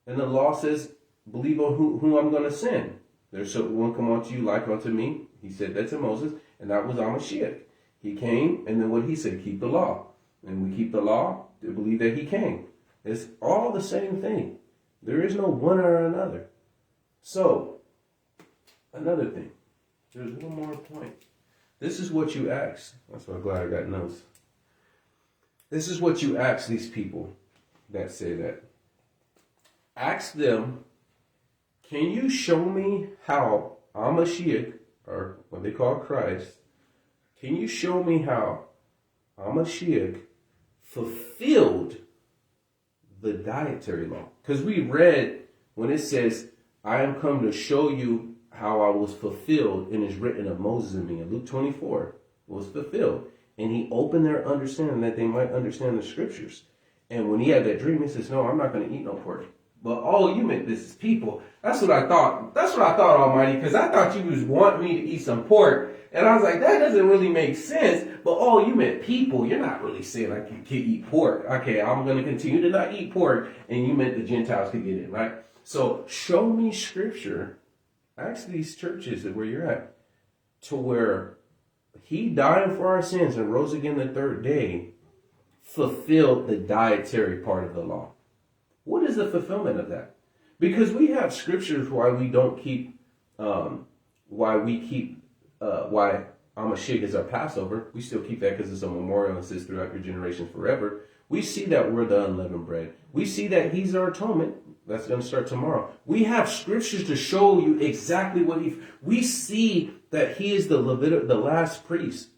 A: And the law says, believe on who I'm going to send. There's one come unto you like unto me. He said that to Moses, and that was HaMashiach. He came, and then what he said, keep the law. And we keep the law to believe that he came. It's all the same thing. There is no one or another. So, another thing. There's one more point. This is what you ask. That's why I'm glad I got notes. This is what you ask these people that say that. Ask them, can you show me how Hamashiach, or what they call Christ, can you show me how Hamashiach fulfilled the dietary law? Because we read when it says, I am come to show you how I was fulfilled, and is written of Moses and me. In Luke 24 was fulfilled. And he opened their understanding that they might understand the scriptures. And when he had that dream, he says, no, I'm not going to eat no pork. But oh, you meant this is people. That's what I thought. That's what I thought, Almighty, because I thought you was wanting me to eat some pork. And I was like, that doesn't really make sense. But oh, you meant people. You're not really saying I can eat pork. Okay, I'm going to continue to not eat pork. And you meant the Gentiles could get in, right? So show me scripture. Ask these churches where you're at to where he died for our sins and rose again the third day, fulfilled the dietary part of the law. What is the fulfillment of that? Because we have scriptures why we don't keep, why Hamashiach is our Passover. We still keep that because it's a memorial and says throughout your generations forever. We see that we're the unleavened bread. We see that he's our atonement. That's going to start tomorrow. We have scriptures to show you exactly what we see that he is the last priest.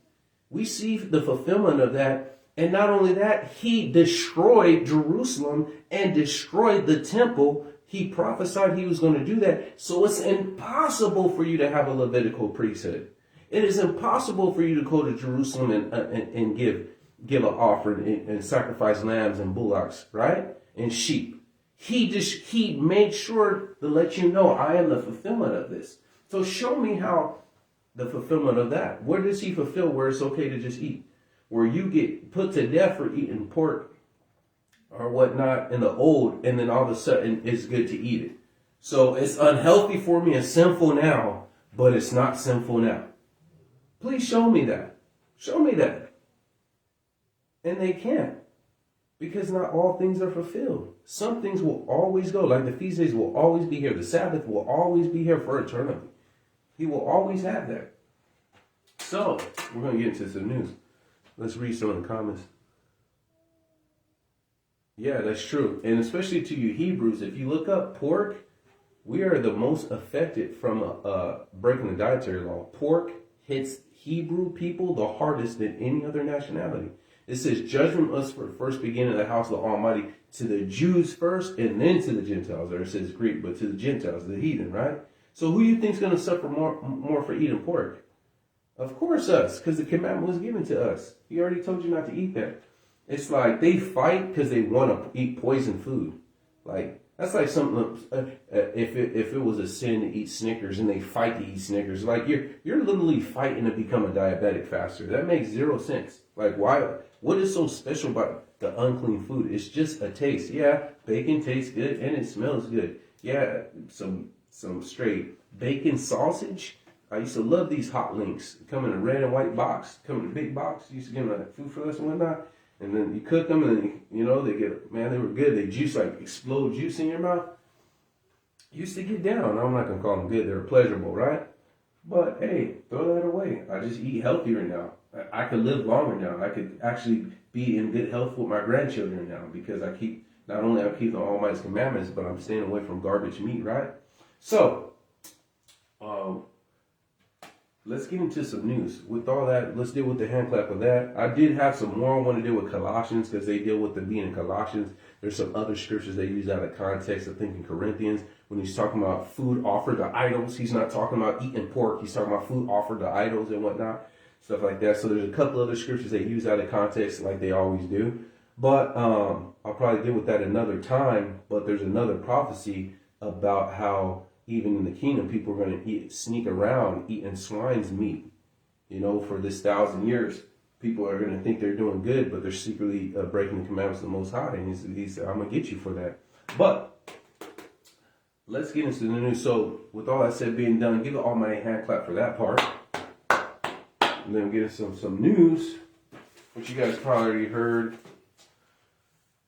A: We see the fulfillment of that. And not only that, he destroyed Jerusalem and destroyed the temple. He prophesied he was going to do that. So it's impossible for you to have a Levitical priesthood. It is impossible for you to go to Jerusalem and give an offering and sacrifice lambs and bullocks, right? And sheep. He made sure to let you know, I am the fulfillment of this. So show me how the fulfillment of that. Where does he fulfill where it's okay to just eat? Where you get put to death for eating pork or whatnot in the old, and then all of a sudden it's good to eat it. So it's unhealthy for me and sinful now, but it's not sinful now. Please show me that. Show me that. And they can't. Because not all things are fulfilled. Some things will always go. Like the feast days will always be here. The Sabbath will always be here for eternity. He will always have that. So, we're going to get into some news. Let's read some of the comments. Yeah, that's true. And especially to you Hebrews, if you look up pork, we are the most affected from breaking the dietary law. Pork hits Hebrew people the hardest than any other nationality. It says, judgment must first begin in the house of the Almighty, to the Jews first and then to the Gentiles. Or it says Greek, but to the Gentiles, the heathen, right? So who do you think is going to suffer more for eating pork? Of course us, because the commandment was given to us. He already told you not to eat that. It's like they fight because they want to eat poison food. Like, that's like something, if it was a sin to eat Snickers and they fight to eat Snickers, like you're literally fighting to become a diabetic faster. That makes zero sense. Like, why? What is so special about the unclean food? It's just a taste. Yeah, bacon tastes good and it smells good. Yeah, some straight bacon sausage. I used to love these hot links. Come in a red and white box, come in a big box. Used to give them like food for us and whatnot. And then you cook them and then, they get, man, they were good. They juice, like explode juice in your mouth. Used to get down. I'm not going to call them good. They're pleasurable, right? But hey, throw that away. I just eat healthier now. I could live longer now. I could actually be in good health with my grandchildren now because I keep the Almighty's commandments, but I'm staying away from garbage meat, right? So, let's get into some news. With all that, let's deal with the hand clap of that. I did have some more I want to deal with Colossians because they deal with the being in Colossians. There's some other scriptures they use out of context. I think in Corinthians, when he's talking about food offered to idols, he's not talking about eating pork. He's talking about food offered to idols and whatnot, stuff like that. So there's a couple other scriptures they use out of context like they always do. But I'll probably deal with that another time. But there's another prophecy about how even in the kingdom, people are going to sneak around eating swine's meat. For this 1,000 years, people are going to think they're doing good, but they're secretly breaking the commandments of the Most High. And he said, I'm going to get you for that. But let's get into the news. So with all that said being done, give it all my hand clap for that part. And then we'll get into some news, which you guys probably already heard.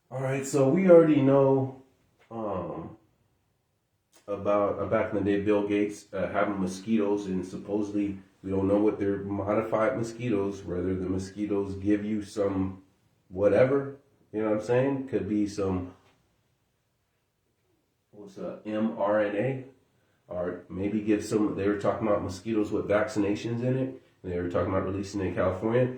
A: All right, so we already know about back in the day, Bill Gates having mosquitoes, and supposedly we don't know what they're modified mosquitoes, whether the mosquitoes give you some whatever, you know what I'm saying? Could be some, mRNA, or maybe give some, they were talking about mosquitoes with vaccinations in it, and they were talking about releasing it in California.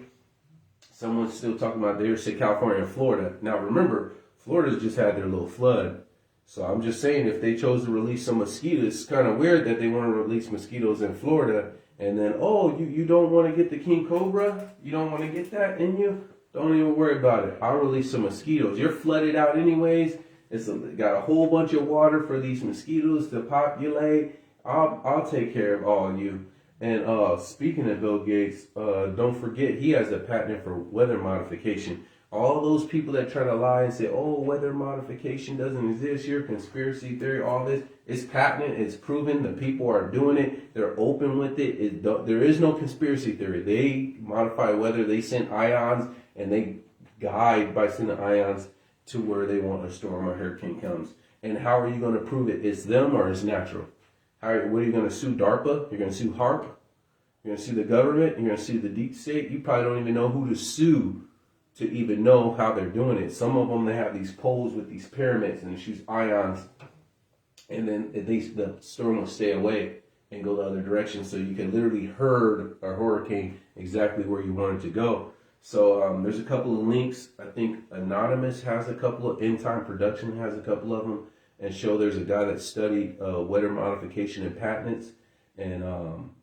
A: Someone's still talking about, they said California and Florida. Now remember, Florida's just had their little flood. So I'm just saying, if they chose to release some mosquitoes, it's kind of weird that they want to release mosquitoes in Florida. And then, you don't want to get the king cobra? You don't want to get that in you? Don't even worry about it. I'll release some mosquitoes. You're flooded out anyways. It's got a whole bunch of water for these mosquitoes to populate. I'll take care of all of you. And speaking of Bill Gates, don't forget, he has a patent for weather modification. All those people that try to lie and say, weather modification doesn't exist, your conspiracy theory, all this, it's patented, it's proven, the people are doing it, they're open with it. There is no conspiracy theory. They modify weather, they send ions, and they guide by sending ions to where they want a storm or hurricane comes. And how are you going to prove it? It's them or it's natural? What are you going to sue DARPA? You're going to sue HARP? You're going to sue the government? You're going to sue the deep state? You probably don't even know who to sue to even know how they're doing it. Some of them, they have these poles with these pyramids and it shoots ions, and then the storm will stay away and go the other direction, so you can literally herd a hurricane exactly where you want it to go. So there's a couple of links. I think Anonymous has a couple of, End Time Production has a couple of them, and show there's a guy that studied weather modification and patents. And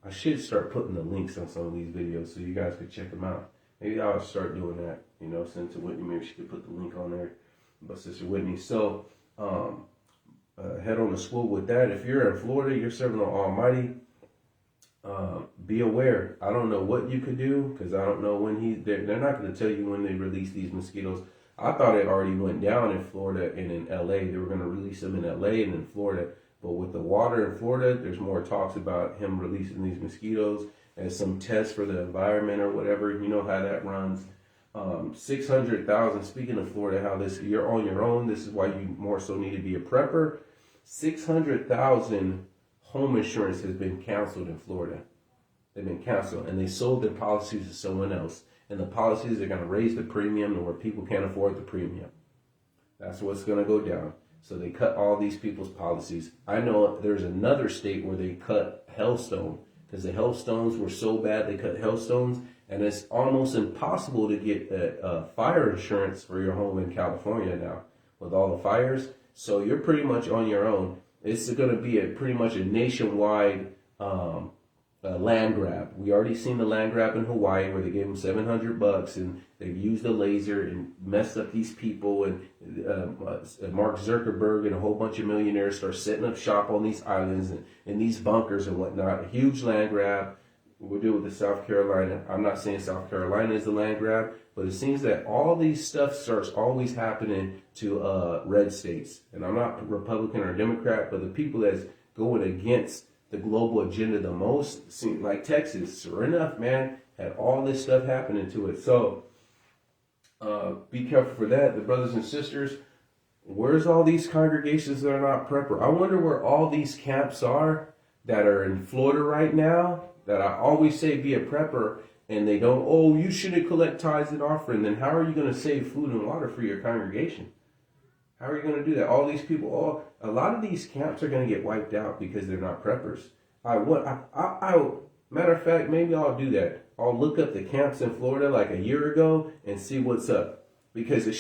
A: I should start putting the links on some of these videos so you guys could check them out. Maybe I'll start doing that, you know, send it to Whitney. Maybe she could put the link on there, but Sister Whitney. So head on the school with that. If you're in Florida, you're serving the Almighty, be aware. I don't know what you could do, because I don't know when they're not going to tell you when they release these mosquitoes. I thought it already went down in Florida and in LA. They were going to release them in LA and in Florida. But with the water in Florida, there's more talks about him releasing these mosquitoes as some test for the environment or whatever. You know how that runs. 600,000, speaking of Florida, how this, you're on your own. This is why you more so need to be a prepper. 600,000 home insurance has been canceled in Florida. They've been canceled, and they sold their policies to someone else. And the policies are going to raise the premium to where people can't afford the premium. That's what's going to go down. So they cut all these people's policies. I know there's another state where they cut hailstone, because the hailstones were so bad they cut hailstones, and it's almost impossible to get fire insurance for your home in California now with all the fires. So you're pretty much on your own. It's going to be pretty much a nationwide land grab. We already seen the land grab in Hawaii where they gave them $700 and they used a laser and messed up these people, and Mark Zuckerberg and a whole bunch of millionaires start setting up shop on these islands and in these bunkers and whatnot. A huge land grab. We'll do it with the South Carolina. I'm not saying South Carolina is the land grab, but it seems that all these stuff starts always happening to red states. And I'm not Republican or Democrat, but the people that's going against the global agenda the most, seem like Texas, sure enough, man, had all this stuff happening to it. So be careful for that. The brothers and sisters, where's all these congregations that are not prepper? I wonder where all these camps are that are in Florida right now, that I always say be a prepper, and they don't, oh, you shouldn't collect tithes and offering. Then how are you going to save food and water for your congregation? How are you going to do that? All these people, a lot of these camps are going to get wiped out because they're not preppers. Matter of fact, maybe I'll do that. I'll look up the camps in Florida like a year ago and see what's up. Because you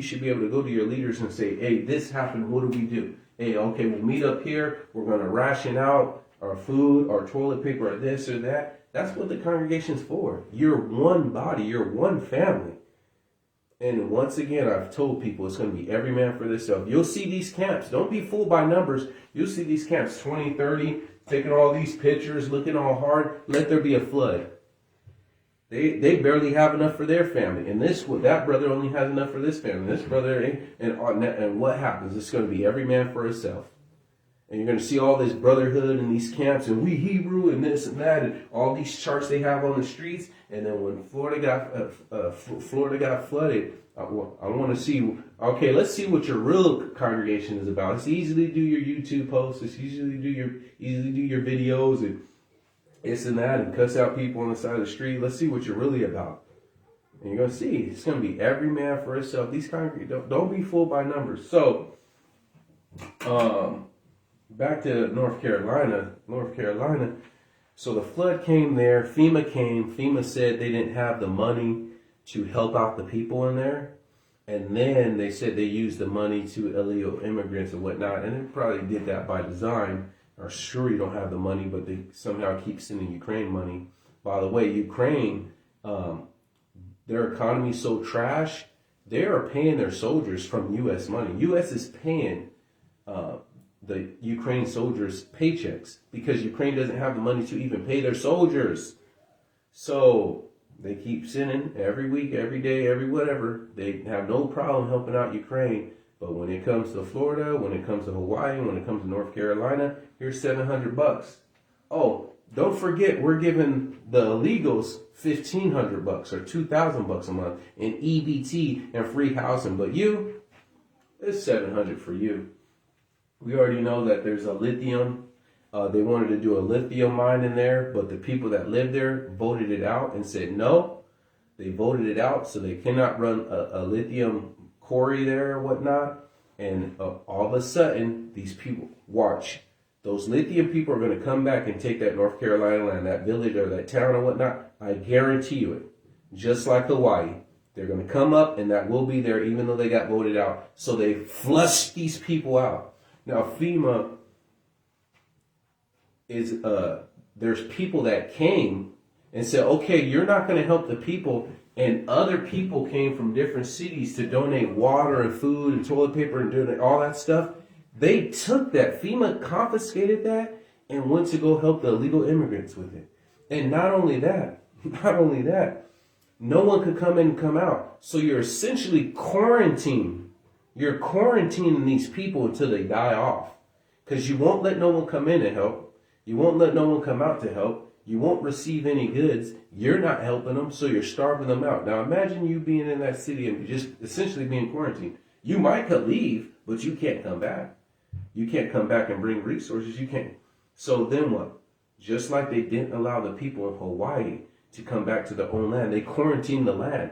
A: should be able to go to your leaders and say, hey, this happened, what do we do? Hey, okay, we'll meet up here. We're going to ration out our food, our toilet paper, or this or that. That's what the congregation's for. You're one body. You're one family. And once again, I've told people it's going to be every man for themselves. You'll see these camps. Don't be fooled by numbers. You'll see these camps, 20, 30, taking all these pictures, looking all hard. Let there be a flood. They barely have enough for their family. And that brother only has enough for this family. This brother, and what happens? It's going to be every man for himself. And you're going to see all this brotherhood and these camps and we Hebrew and this and that and all these charts they have on the streets. And then when Florida got flooded, I want to see, okay, let's see what your real congregation is about. It's easy to do your YouTube posts. It's easy to do your videos and this and that and cuss out people on the side of the street. Let's see what you're really about. And you're going to see, it's going to be every man for himself. These congregations, don't be fooled by numbers. So, back to North Carolina. So the flood came there. FEMA came. FEMA said they didn't have the money to help out the people in there. And then they said they used the money to illegal immigrants and whatnot. And they probably did that by design. Or sure you don't have the money, but they somehow keep sending Ukraine money. By the way, Ukraine, their economy is so trash, they are paying their soldiers from U.S. money. U.S. is paying the Ukraine soldiers paychecks because Ukraine doesn't have the money to even pay their soldiers. So they keep sending every week, every day, every whatever. They have no problem helping out Ukraine. But when it comes to Florida, when it comes to Hawaii, when it comes to North Carolina, here's $700. Oh, don't forget, we're giving the illegals $1,500 or $2,000 a month in EBT and free housing. But you, it's $700 for you. We already know that there's a lithium. They wanted to do a lithium mine in there, but the people that live there voted it out and said no. They voted it out, so they cannot run a lithium quarry there or whatnot. And all of a sudden, these people, watch, those lithium people are going to come back and take that North Carolina land, that village or that town or whatnot. I guarantee you it. Just like Hawaii. They're going to come up and that will be there even though they got voted out. So they flushed these people out. Now FEMA is, there's people that came and said, okay, you're not going to help the people. And other people came from different cities to donate water and food and toilet paper and donate all that stuff. They took that. FEMA confiscated that and went to go help the illegal immigrants with it. And not only that, no one could come in and come out. So you're essentially quarantining. You're quarantining these people until they die off. Because you won't let no one come in to help. You won't let no one come out to help. You won't receive any goods. You're not helping them, so you're starving them out. Now imagine you being in that city and just essentially being quarantined. You might could leave, but you can't come back. You can't come back and bring resources. You can't. So then what? Just like they didn't allow the people of Hawaii to come back to their own land, they quarantined the land.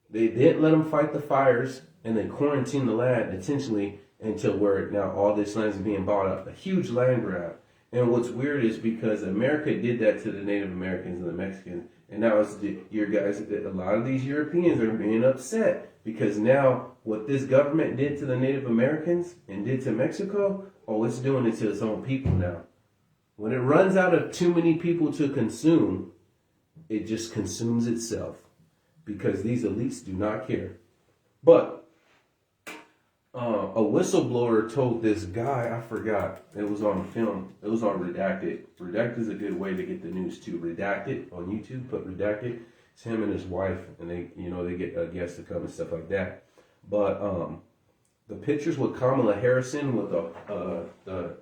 A: They didn't let them fight the fires, and they quarantined the land intentionally until where now all this land is being bought up. A huge land grab. And what's weird is because America did that to the Native Americans and the Mexicans, and now it's your guys. A lot of these Europeans are being upset because now what this government did to the Native Americans and did to Mexico, oh, it's doing it to its own people now. When it runs out of too many people to consume, it just consumes itself because these elites do not care. But a whistleblower told this guy, I forgot, it was on film, it was on Redacted. Redacted is a good way to get the news too. Redacted on YouTube, put Redacted. It's him and his wife, and they, they get guests to come and stuff like that. But the pictures with Kamala Harrison with the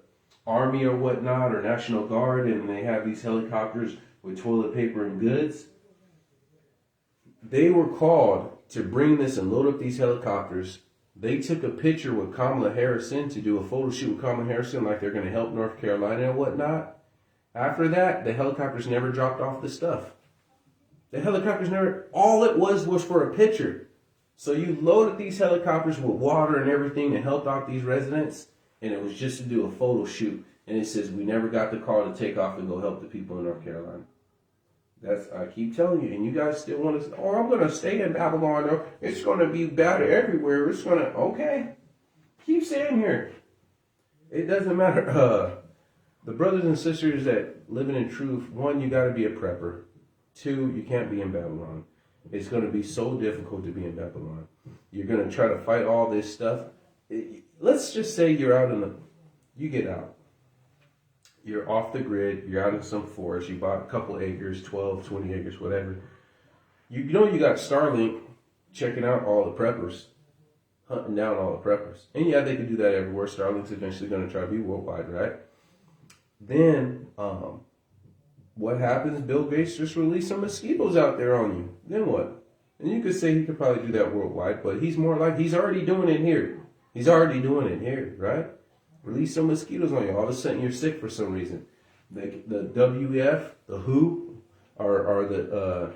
A: army or whatnot or National Guard, and they have these helicopters with toilet paper and goods. They were called to bring this and load up these helicopters. They took a picture with Kamala Harrison to do a photo shoot with Kamala Harrison like they're going to help North Carolina and whatnot. After that, the helicopters never dropped off the stuff. The helicopters never, all it was for a picture. So you loaded these helicopters with water and everything to help out these residents, and it was just to do a photo shoot. And it says, we never got the call to take off and go help the people in North Carolina. I keep telling you, and you guys still want to say, oh, I'm going to stay in Babylon, or it's going to be bad everywhere. It's going to, okay. Keep staying here. It doesn't matter. The brothers and sisters that living in truth, one, you got to be a prepper. Two, you can't be in Babylon. It's going to be so difficult to be in Babylon. You're going to try to fight all this stuff. Let's just say you're out you get out. You're off the grid, you're out in some forest, you bought a couple acres, 12, 20 acres, whatever. You got Starlink checking out all the preppers, hunting down all the preppers. And yeah, they could do that everywhere. Starlink's eventually going to try to be worldwide, right? Then, what happens? Bill Gates just released some mosquitoes out there on you. Then what? And you could say he could probably do that worldwide, but he's more like, he's already doing it here. He's already doing it here, right? Release some mosquitoes on you. All of a sudden, you're sick for some reason. The WF, the WHO, or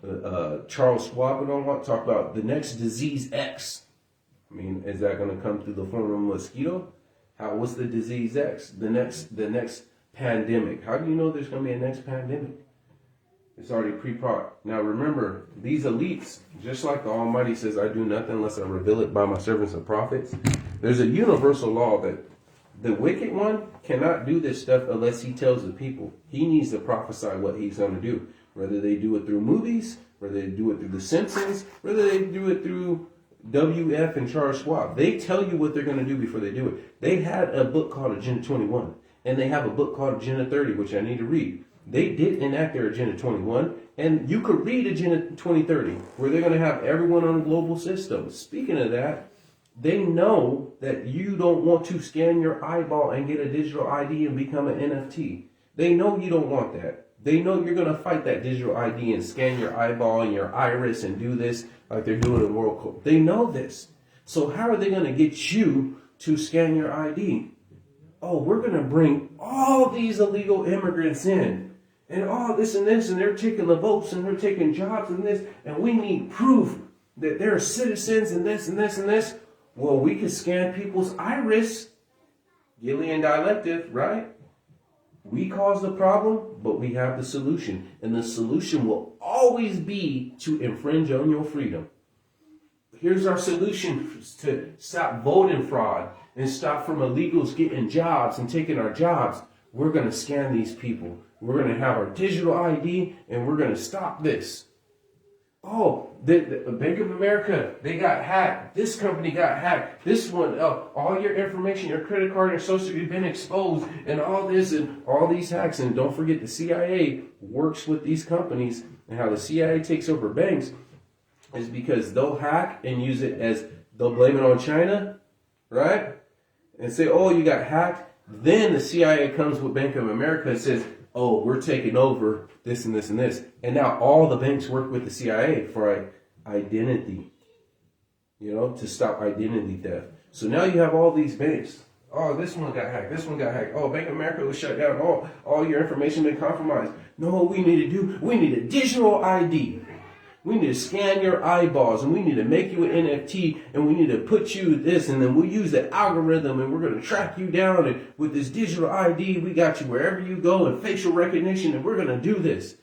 A: the Charles Schwab and all that talk about the next disease X. I mean, is that going to come through the form of a mosquito? What's the disease X? The next pandemic. How do you know there's going to be a next pandemic? It's already pre-part. Now remember, these elites, just like the Almighty says, I do nothing unless I reveal it by my servants and prophets. There's a universal law that the wicked one cannot do this stuff unless he tells the people. He needs to prophesy what he's going to do. Whether they do it through movies, whether they do it through The Simpsons, whether they do it through WF and Charles Schwab. They tell you what they're going to do before they do it. They had a book called Agenda 21, and they have a book called Agenda 30, which I need to read. They did enact their Agenda 21, and you could read Agenda 2030, where they're going to have everyone on a global system. Speaking of that, they know that you don't want to scan your eyeball and get a digital ID and become an NFT. They know you don't want that. They know you're going to fight that digital ID and scan your eyeball and your iris and do this like they're doing in World Cup. They know this. So how are they going to get you to scan your ID? Oh, we're going to bring all these illegal immigrants in, and all this and this, and they're taking the votes and they're taking jobs and this, and we need proof that they're citizens and this and this and this. Well, we can scan people's iris, Gillian dialective, right? We cause the problem, but we have the solution. And the solution will always be to infringe on your freedom. Here's our solution to stop voting fraud and stop from illegals getting jobs and taking our jobs. We're going to scan these people. We're going to have our digital ID, and we're going to stop this. Oh, the Bank of America, they got hacked. This company got hacked. This one, all your information, your credit card, your social security been exposed, and all this and all these hacks. And don't forget, the CIA works with these companies, and how the CIA takes over banks is because they'll hack and use it as, they'll blame it on China, right? And say, oh, you got hacked. Then the CIA comes with Bank of America and says, oh, we're taking over this and this and this. And now all the banks work with the CIA for identity, to stop identity theft. So now you have all these banks. Oh, this one got hacked. This one got hacked. Oh, Bank of America was shut down. Oh, all your information been compromised. No, what we need to do, we need a digital ID. We need to scan your eyeballs, and we need to make you an NFT, and we need to put you this, and then we'll use the algorithm, and we're going to track you down, and with this digital ID, we got you wherever you go, and facial recognition, and we're going to do this.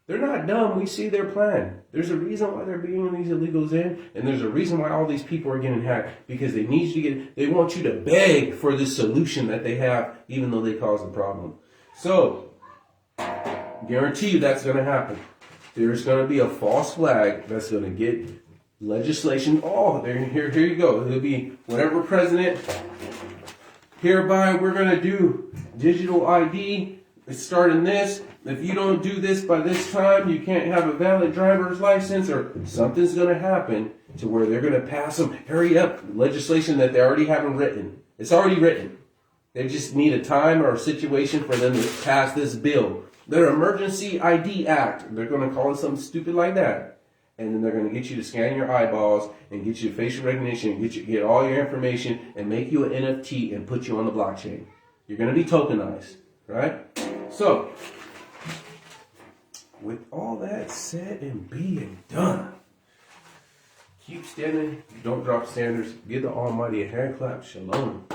A: They're not dumb. We see their plan. There's a reason why they're bringing these illegals in, and there's a reason why all these people are getting hacked, because they need you to they want you to beg for this solution that they have, even though they cause the problem. So, guarantee you that's going to happen. There's going to be a false flag that's going to get legislation. Oh, here you go. It'll be whatever president. Hereby, we're going to do digital ID. It's starting this. If you don't do this by this time, you can't have a valid driver's license, or something's going to happen to where they're going to pass some hurry up legislation that they already haven't written. It's already written. They just need a time or a situation for them to pass this bill. Their Emergency ID Act. They're going to call it something stupid like that. And then they're going to get you to scan your eyeballs and get you facial recognition and get all your information and make you an NFT and put you on the blockchain. You're going to be tokenized, right? So, with all that said and being done, keep standing. Don't drop standards. Give the Almighty a hand clap. Shalom.